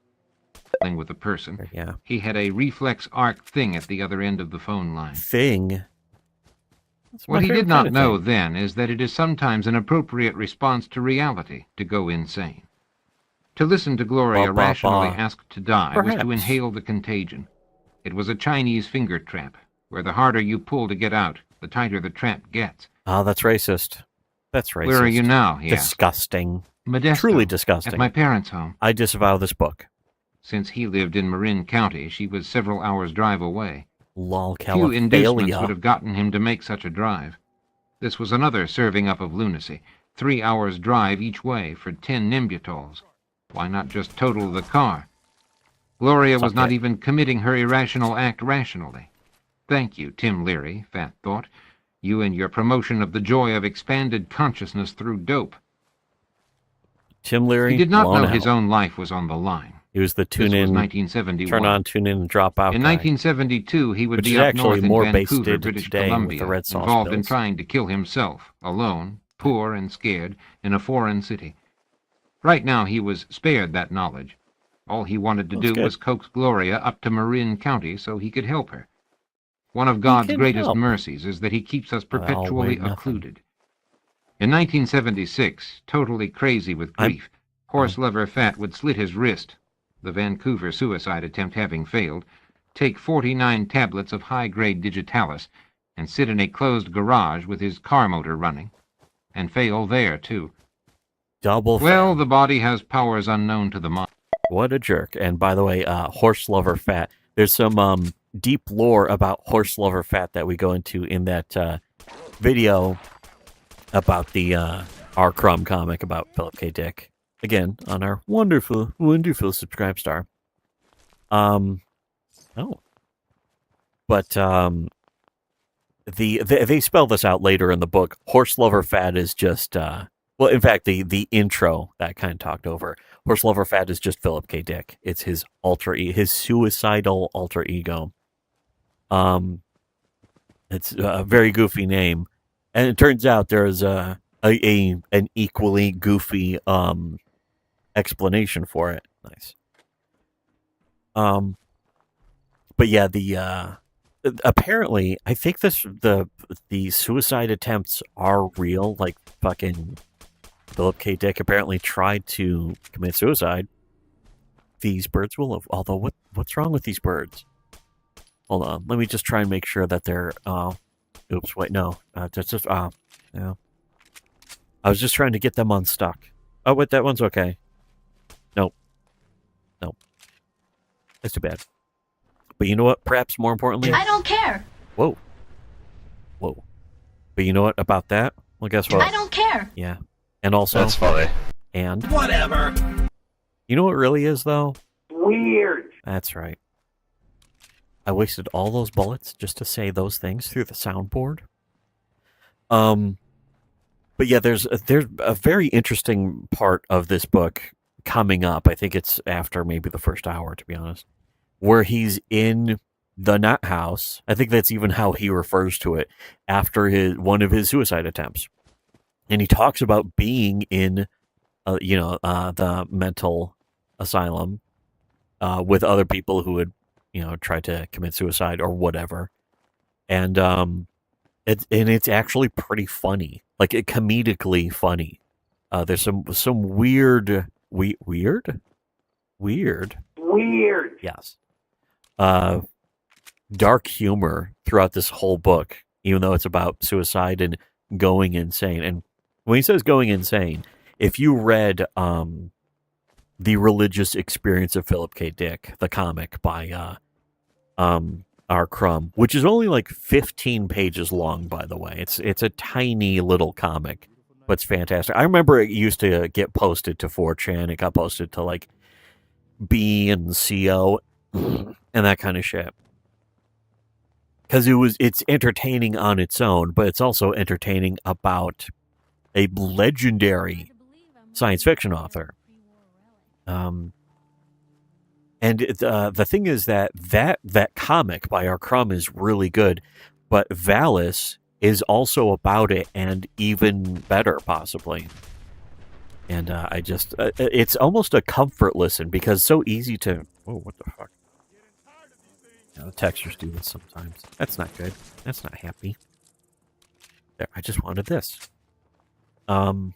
With a person. Yeah. He had a reflex arc thing at the other end of the phone line. Thing? What he did not know then is that it is sometimes an appropriate response to reality to go insane. To listen to Gloria rationally asked to die was to inhale the contagion. It was a Chinese finger trap, where the harder you pull to get out, the tighter the trap gets. Oh, that's racist. That's racist. Where are you now? He Disgusting. asked. Modesto, truly disgusting. At my parents' home. I disavow this book. Since he lived in Marin County, she was several hours' drive away. Lol, Few inducements would have gotten him to make such a drive. This was another serving up of lunacy. 3 hours' drive each way for 10 nimbutols. Why not just total the car? Gloria was not even committing her irrational act rationally. Thank you, Tim Leary, Fat thought. You and your promotion of the joy of expanded consciousness through dope. Tim Leary, he did not know his own life was on the line. He was the tune in, 1971. turn on, tune in, and drop out. In guy, 1972, he would which be is up actually north more in based Vancouver, to British today Columbia, with the red sauce involved in bills. trying to kill himself, alone, poor and scared, in a foreign city. Right now, he was spared that knowledge. All he wanted to do was coax Gloria up to Marin County so he could help her. One of God's greatest mercies is that he keeps us perpetually occluded. In 1976, totally crazy with grief, horse lover Fat would slit his wrist, the Vancouver suicide attempt having failed, take 49 tablets of high-grade digitalis, and sit in a closed garage with his car motor running, and fail there, too. Well, the body has powers unknown to the mind. What a jerk. And by the way, horse lover Fat. There's some deep lore about horse lover Fat that we go into in that video about the R. Crumb comic about Philip K. Dick. Again, on our wonderful, wonderful subscribe star. But they spell this out later in the book. Horse lover Fat is just well, in fact, the intro that kind of talked over. Horse lover Fat is just Philip K. Dick. It's his his suicidal alter ego. It's a very goofy name, and it turns out there's an equally goofy explanation for it. Nice. But yeah, apparently, I think the suicide attempts are real. Like fucking Philip K. Dick apparently tried to commit suicide. These birds will have. Although, what's wrong with these birds? Hold on, let me just try and make sure that they're. Oops, wait, no, that's just. Yeah. I was just trying to get them unstuck. Oh, wait, that one's okay. Nope. That's too bad. But you know what? Perhaps more importantly, I don't care. Whoa. But you know what about that? Well, guess what? I don't care. Yeah. And also, that's funny. And Whatever. You know what really is though? Weird. That's right. I wasted all those bullets just to say those things through the soundboard. But yeah, there's a very interesting part of this book coming up. I think it's after maybe the first hour, to be honest, where he's in the nut house. I think that's even how he refers to it after one of his suicide attempts. And he talks about being in, the mental asylum with other people who had, tried to commit suicide or whatever. And it's actually pretty funny, like comedically funny. There's some weird. Yes. Dark humor throughout this whole book, even though it's about suicide and going insane. And when he says going insane, if you read The Religious Experience of Philip K. Dick, the comic by R. Crumb, which is only like 15 pages long, by the way. It's a tiny little comic, but it's fantastic. I remember it used to get posted to 4chan. It got posted to like B and CO and that kind of shit. Because it's entertaining on its own, but it's also entertaining about a legendary science fiction author. And the thing is that comic by R. Crumb is really good, but Valis is also about it and even better, possibly. And I just, it's almost a comfort listen because it's so easy to, oh, what the fuck? The textures do this sometimes. That's not good. That's not happy. There, I just wanted this. But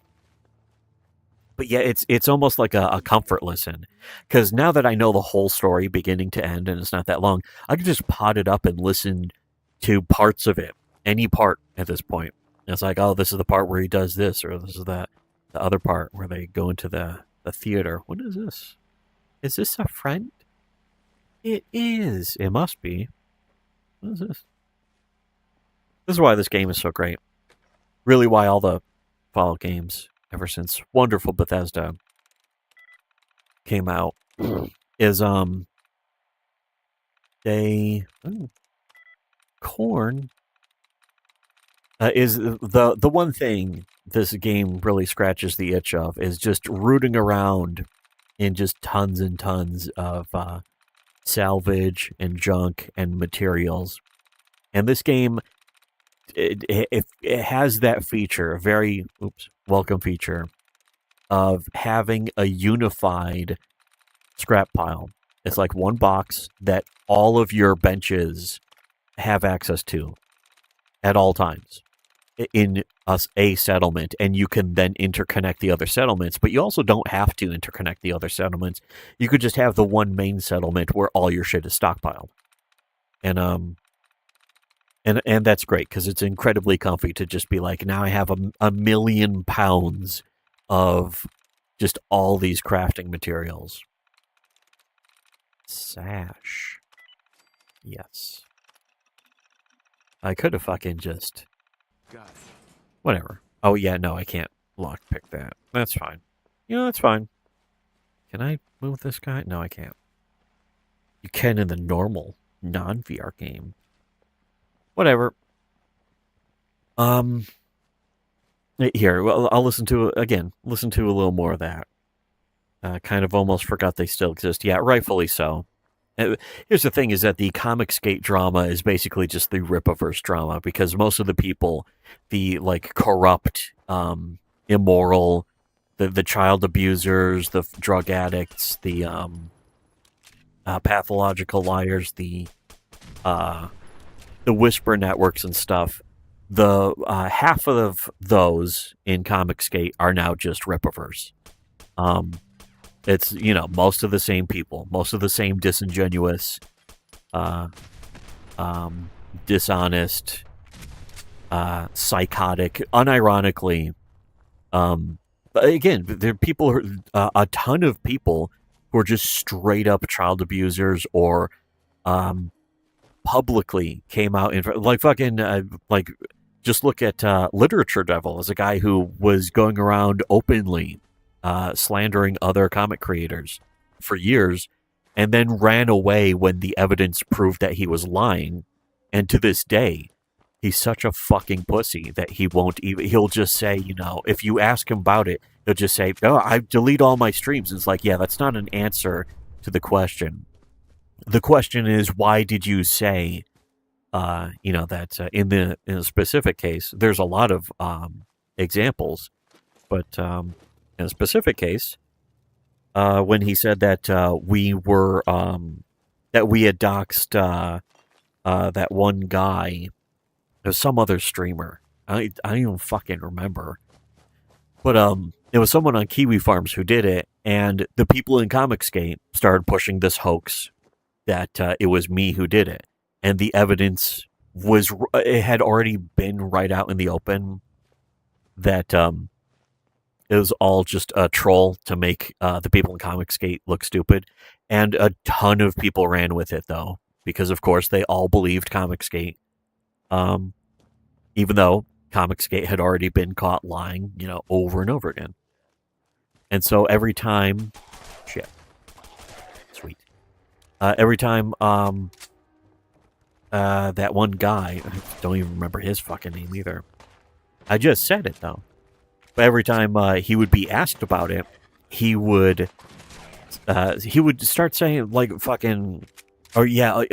yeah, it's almost like a comfort listen. Because now that I know the whole story beginning to end and it's not that long, I can just pot it up and listen to parts of it. Any part at this point. And it's like, oh, this is the part where he does this, or this is that. The other part where they go into the theater. What is this? Is this a friend? It is. It must be. What is this? This is why this game is so great. Really why all the Fallout games, ever since Wonderful Bethesda came out, is Corn is the one thing this game really scratches the itch of is just rooting around in just tons and tons of salvage and junk and materials. And this game, it has that feature, a very welcome feature of having a unified scrap pile. It's like one box that all of your benches have access to at all times in a settlement, and you can then interconnect the other settlements, but you also don't have to interconnect the other settlements. You could just have the one main settlement where all your shit is stockpiled. And that's great because it's incredibly comfy to just be like, now I have a million pounds of just all these crafting materials. Sash. Yes. I could have fucking just... Whatever. Oh, yeah, no, I can't lockpick that. That's fine. You know, that's fine. Can I move this guy? No, I can't. You can in the normal, non-VR game. Whatever. Here, well, I'll listen to a little more of that. Kind of almost forgot they still exist. Yeah, rightfully so. Here's the thing, is that the Comicsgate drama is basically just the Rippaverse drama, because most of the people, the, like, corrupt, immoral, the child abusers, the drug addicts, the pathological liars, the whisper networks and stuff, the half of those in Comicsgate are now just Rippaverse. It's, you know, most of the same people, most of the same disingenuous, dishonest, psychotic, unironically. Again, there are people, a ton of people who are just straight up child abusers or publicly came out in, like, fucking, like, just look at Literature Devil as a guy who was going around openly slandering other comic creators for years, and then ran away when the evidence proved that he was lying. And to this day, he's such a fucking pussy that he'll just say, you know, if you ask him about it, he'll just say, oh, I delete all my streams. It's like, yeah, that's not an answer to the question. The question is, why did you say, you know, that in a specific case, there's a lot of examples, but in a specific case, when he said that we had doxed that one guy, there's some other streamer. I don't even fucking remember. But it was someone on Kiwi Farms who did it, and the people in Comicsgate started pushing this hoax that it was me who did it. And the evidence it had already been right out in the open that it was all just a troll to make the people in Comicsgate look stupid. And a ton of people ran with it, though, because, of course, they all believed Comicsgate. Even though Comicsgate had already been caught lying, you know, over and over again. And so every time... Shit. every time that one guy, I don't even remember his fucking name either. I just said it though. But every time he would be asked about it, he would start saying like fucking, or yeah,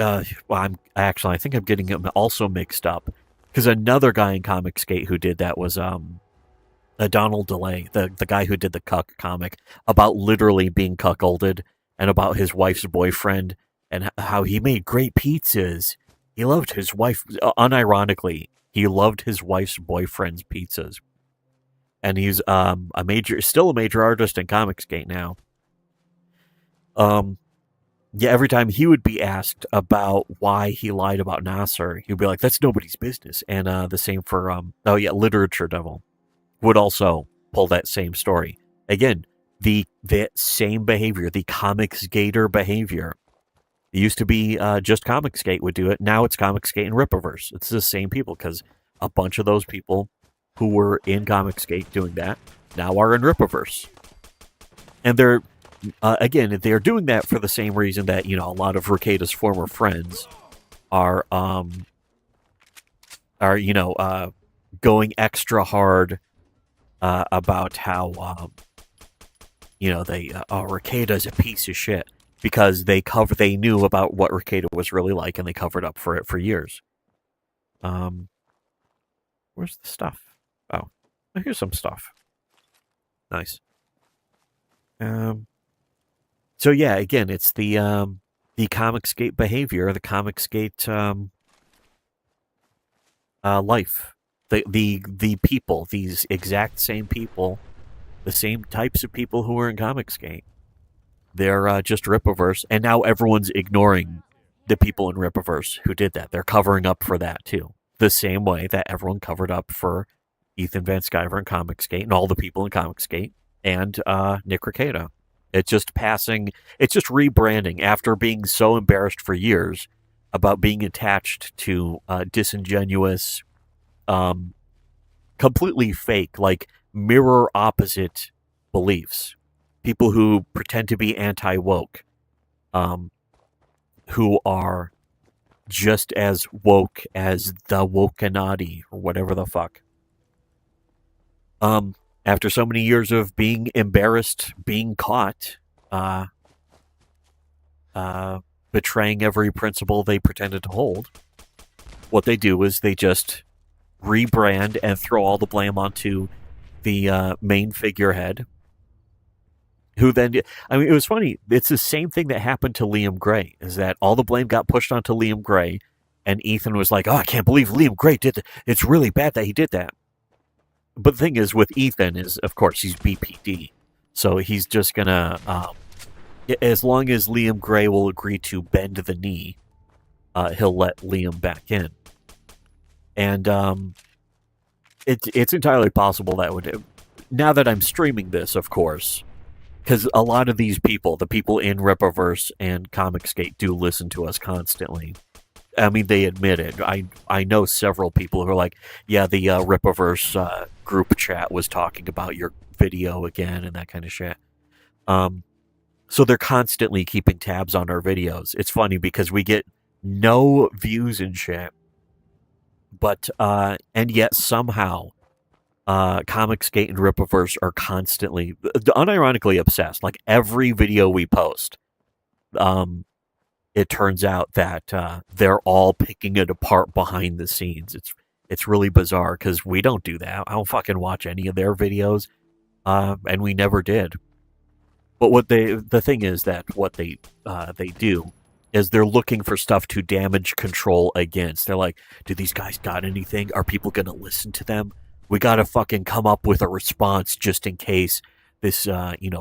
well, I think I'm getting him also mixed up because another guy in Comicsgate who did that was Donald DeLay, the guy who did the Cuck comic about literally being cuckolded and about his wife's boyfriend and how he made great pizzas. He loved his wife, unironically, he loved his wife's boyfriend's pizzas. And he's still a major artist in Comicsgate now. Yeah, every time he would be asked about why he lied about Nasser, he'd be like, "That's nobody's business." And the same for Literature Devil would also pull that same story again. The same behavior, the Comicsgater behavior. It used to be just Comicsgate would do it. Now it's Comicsgate and Rippaverse. It's the same people because a bunch of those people who were in Comicsgate doing that now are in Rippaverse. And they're, again, they're doing that for the same reason that, a lot of Rekida's former friends are going extra hard about how, Rekida's a piece of shit because they knew about what Rekida was really like and they covered up for it for years. Where's the stuff? Oh, here's some stuff. Nice. So yeah, again, it's the Comicsgate behavior, the Comicsgate life, the people, these exact same people, the same types of people who were in Comicsgate. They're just Rippaverse, and now everyone's ignoring the people in Rippaverse who did that. They're covering up for that too, the same way that everyone covered up for Ethan Van Sciver in Comicsgate and all the people in Comicsgate and Nick Rekieta. It's just rebranding after being so embarrassed for years about being attached to disingenuous, completely fake, like mirror opposite beliefs. People who pretend to be anti-woke, who are just as woke as the Wokenati or whatever the fuck. After so many years of being embarrassed, being caught, betraying every principle they pretended to hold, what they do is they just rebrand and throw all the blame onto the main figurehead, who then, it was funny, it's the same thing that happened to Liam Gray, is that all the blame got pushed onto Liam Gray, and Ethan was like, "Oh, I can't believe Liam Gray did that. It's really bad that he did that." But the thing is with Ethan is, of course, he's BPD. So he's just going to, as long as Liam Gray will agree to bend the knee, he'll let Liam back in. And it's entirely possible that would, now that I'm streaming this, of course, because a lot of these people, the people in Rippaverse and Comicsgate, do listen to us constantly. They admit it. I know several people who are like, yeah, the Rippaverse group chat was talking about your video again and that kind of shit. So they're constantly keeping tabs on our videos. It's funny because we get no views and shit, but and yet somehow Comicsgate and Rippaverse are constantly, unironically obsessed. Like every video we post, it turns out that they're all picking it apart behind the scenes. It's really bizarre because we don't do that. I don't fucking watch any of their videos, and we never did. But the thing is that what they do is they're looking for stuff to damage control against. They're like, do these guys got anything? Are people gonna listen to them? We gotta fucking come up with a response just in case this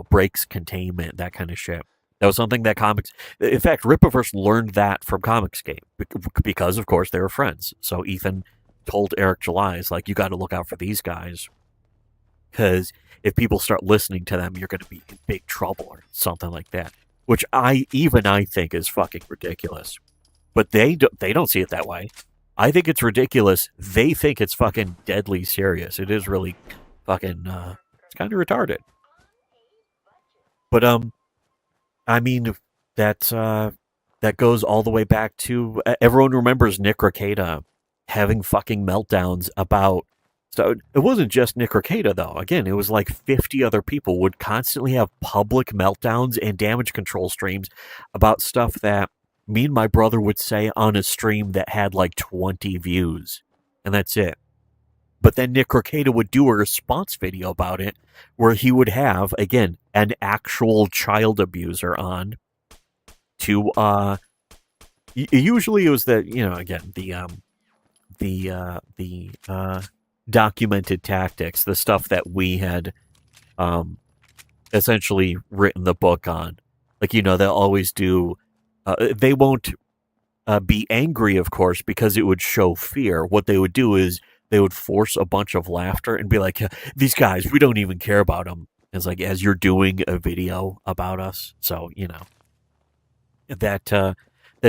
breaks containment, that kind of shit. That was something that in fact, Rippaverse learned that from Comicsgate because, of course, they were friends. So Ethan told Eric July, like, you got to look out for these guys because if people start listening to them, you're going to be in big trouble or something like that. Which I think is fucking ridiculous. But they don't see it that way. I think it's ridiculous. They think it's fucking deadly serious. It is really fucking, it's kind of retarded. But, that's that goes all the way back to everyone remembers Nick Rekieta having fucking meltdowns about. So it wasn't just Nick Rekieta though. Again, it was like 50 other people would constantly have public meltdowns and damage control streams about stuff that me and my brother would say on a stream that had like 20 views, and that's it. But then Nick Rekieta would do a response video about it where he would have, again, an actual child abuser on to, usually it was the, again, the documented tactics, the stuff that we had, essentially written the book on. Like, they'll always do, they won't be angry, of course, because it would show fear. What they would do is they would force a bunch of laughter and be like, these guys, we don't even care about them. It's like, as you're doing a video about us. So, that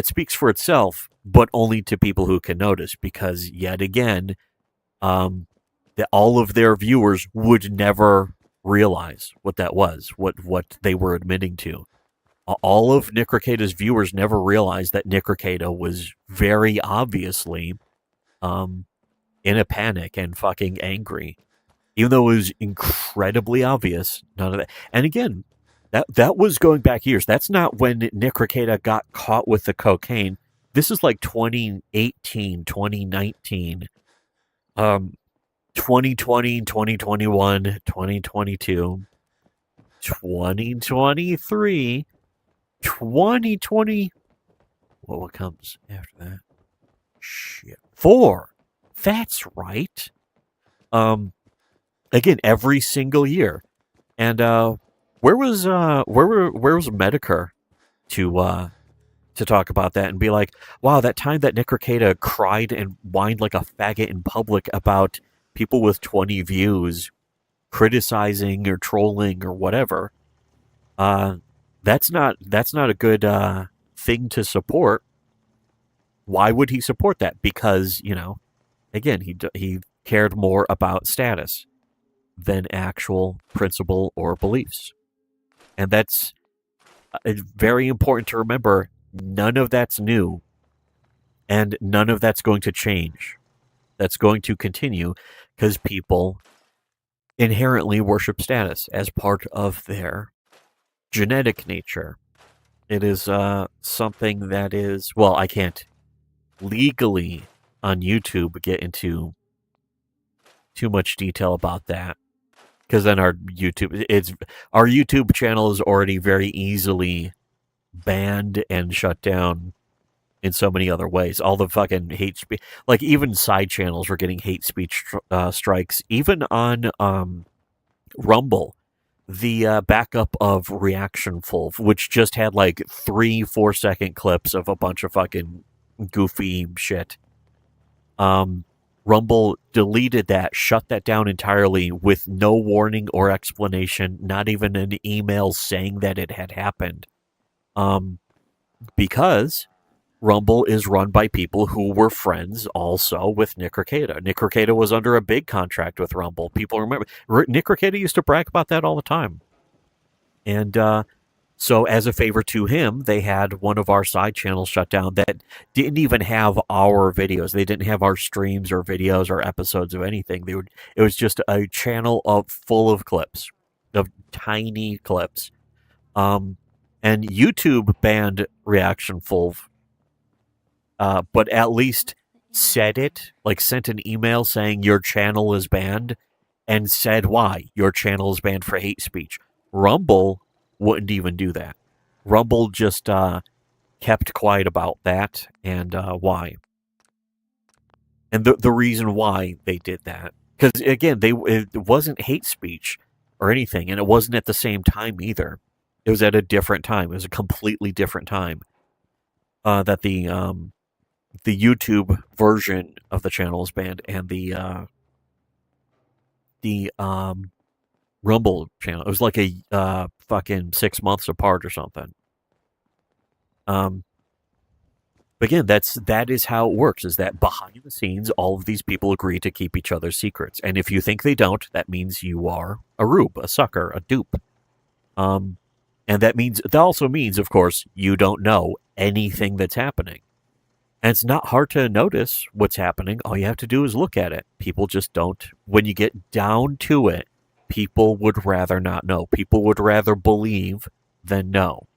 speaks for itself, but only to people who can notice, because yet again, that all of their viewers would never realize what that was, what they were admitting to. All of Nick Rekieta's viewers never realized that Nick Rekieta was very obviously in a panic and fucking angry. Even though it was incredibly obvious, none of that. And again, that was going back years. That's not when Nick Rekieta got caught with the cocaine. This is like 2018, 2019, 2020, 2021, 2022, 2023, 2020. What comes after that? Shit. 4. That's right. Again, every single year. And where was Medicare to talk about that and be like, wow, that time that Nick Rekieta cried and whined like a faggot in public about people with 20 views criticizing or trolling or whatever. That's not a good thing to support. Why would he support that? Because, again, he cared more about status than actual principle or beliefs. And that's very important to remember. None of that's new, and none of that's going to change. That's going to continue because people inherently worship status as part of their genetic nature. It is something that is, well, I can't legally on YouTube get into too much detail about that, because then our YouTube channel is already very easily banned and shut down in so many other ways. All the fucking hate speech, like even side channels were getting hate speech strikes. Even on Rumble, the backup of Reactionful, which just had like 3-4 second clips of a bunch of fucking goofy shit. Rumble deleted that, shut that down entirely with no warning or explanation, not even an email saying that it had happened. Because Rumble is run by people who were friends also with Nick Rekieta. Nick Rekieta was under a big contract with Rumble. People remember. Nick Rekieta used to brag about that all the time. And so as a favor to him, they had one of our side channels shut down that didn't even have our videos. They didn't have our streams or videos or episodes of anything. It was just a channel full of clips, of tiny clips. And YouTube banned Reactionful, but at least said it, like sent an email saying your channel is banned, and said why your channel is banned for hate speech. Rumble wouldn't even do that. Rumble just kept quiet about that and why. And the reason why they did that, because again, it wasn't hate speech or anything, and it wasn't at the same time either. It was at a different time. It was a completely different time that the YouTube version of the channel was banned, and the Rumble channel. It was like a fucking 6 months apart or something. But again, that is how it works. Is that behind the scenes, all of these people agree to keep each other's secrets, and if you think they don't, that means you are a rube, a sucker, a dupe. And that also means, of course, you don't know anything that's happening. And it's not hard to notice what's happening. All you have to do is look at it. People just don't. When you get down to it, people would rather not know. People would rather believe than know.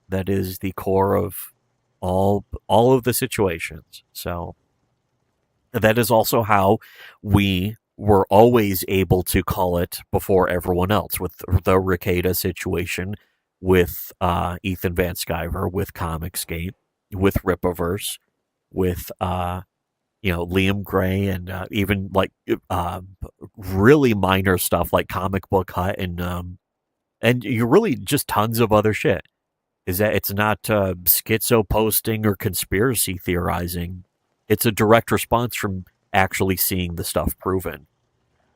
That is the core of all of the situations. So that is also how we were always able to call it before everyone else, with the Ricada situation, with Ethan Van Sciver, with Comicsgate, with Rippaverse, with Liam Gray, and even like really minor stuff like Comic Book Hut, and you really just tons of other shit. Is that it's not schizo posting or conspiracy theorizing. It's a direct response from actually seeing the stuff proven.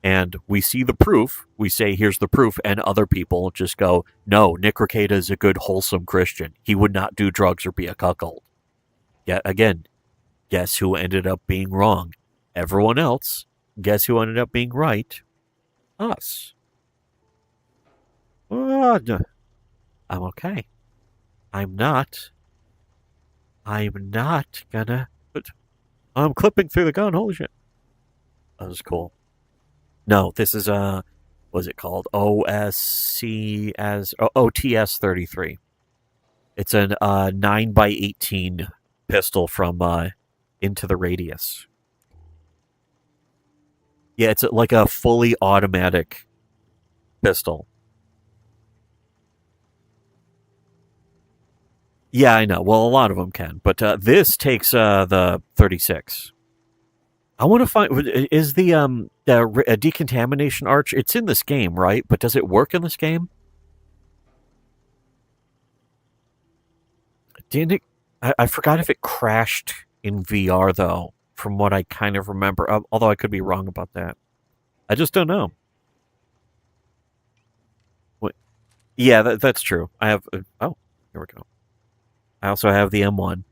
And we see the proof, we say, here's the proof, and other people just go, no, Nick Rekieta is a good, wholesome Christian. He would not do drugs or be a cuckold. Yet again, guess who ended up being wrong? Everyone else. Guess who ended up being right? Us. Oh, no. I'm okay. I'm not gonna... I'm clipping through the gun, holy shit. That was cool. No, this is what's it called? OTS 33. It's an 9x18 pistol from Into the Radius. Yeah, it's like a fully automatic pistol. Yeah, I know. Well, a lot of them can, but this takes the 36. I want to find, is the decontamination arch? It's in this game, right? But does it work in this game? Didn't it? I forgot if it crashed in VR though, from what I kind of remember. Although I could be wrong about that. I just don't know. What? Yeah, that's true. I have. Oh, here we go. I also have the M1.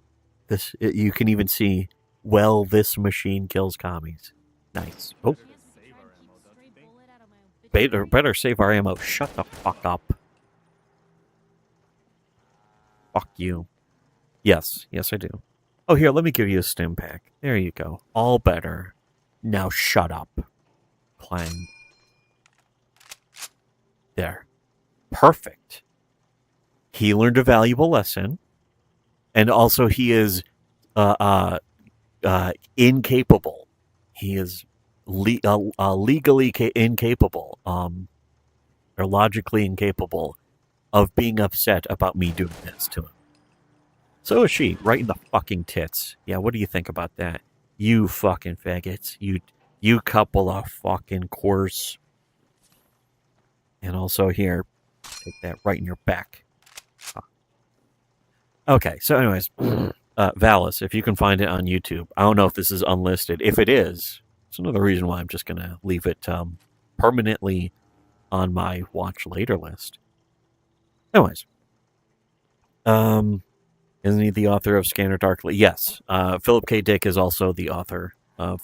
You can even see. Well, this machine kills commies. Nice. Oh. Better save our ammo. Shut the fuck up. Fuck you. Yes, I do. Oh, here, let me give you a stim pack. There you go. All better. Now shut up. Clang. There. Perfect. He learned a valuable lesson. And also he is incapable. He is legally incapable, or logically incapable of being upset about me doing this to him. So is she, right in the fucking tits. Yeah, what do you think about that? You fucking faggots. You couple of fucking course. And also here, take that right in your back. Okay, so anyways, Valis, if you can find it on YouTube. I don't know if this is unlisted. If it is, it's another reason why I'm just going to leave it permanently on my watch later list. Anyways. Isn't he the author of Scanner Darkly? Yes. Philip K. Dick is also the author of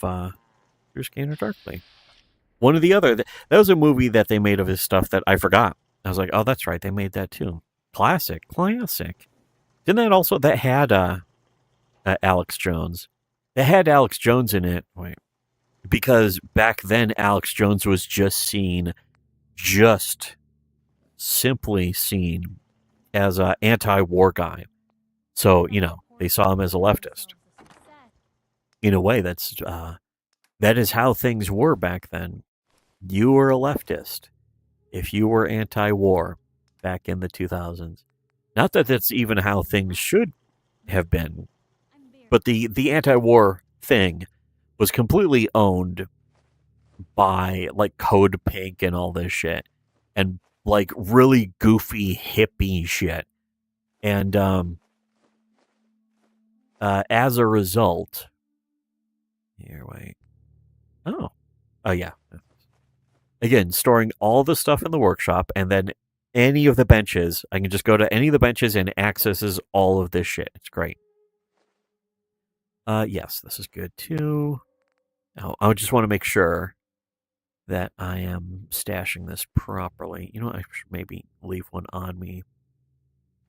Scanner Darkly. One or the other. That was a movie that they made of his stuff that I forgot. I was like, oh, that's right. They made that too. Classic. Didn't that also... That had Alex Jones. It had Alex Jones in it. Wait. Because back then, Alex Jones was simply seen as an anti-war guy. So, they saw him as a leftist. In a way, that is how things were back then. You were a leftist if you were anti-war back in the 2000s. Not that that's even how things should have been, but the anti-war thing was completely owned by, like, Code Pink and all this shit. And, like, really goofy hippie shit. And, as a result... Here, wait. Oh, yeah. Again, storing all the stuff in the workshop, and then any of the benches. I can just go to any of the benches and accesses all of this shit. It's great. Yes, this is good too. Now, I just want to make sure that I am stashing this properly. You know what? I should maybe leave one on me.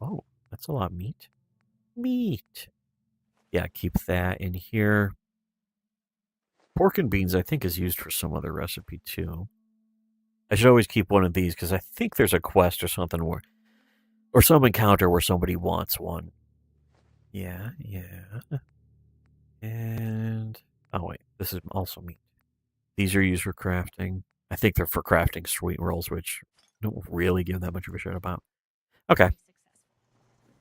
Oh, that's a lot of meat. Meat. Yeah, keep that in here. Pork and beans, I think, is used for some other recipe, too. I should always keep one of these, because I think there's a quest or something or some encounter where somebody wants one. Yeah. And... oh, wait. This is also meat. These are used for crafting. I think they're for crafting sweet rolls, which I don't really give that much of a shit about. Okay.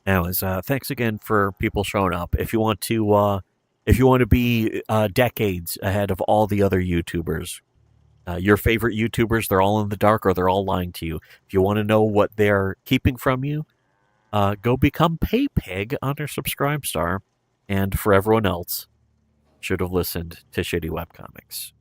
Anyways, thanks again for people showing up. If you want to be decades ahead of all the other YouTubers, your favorite YouTubers, they're all in the dark or they're all lying to you. If you want to know what they're keeping from you, go become PayPig under Subscribestar. And for everyone else, should have listened to Shitty Webcomics.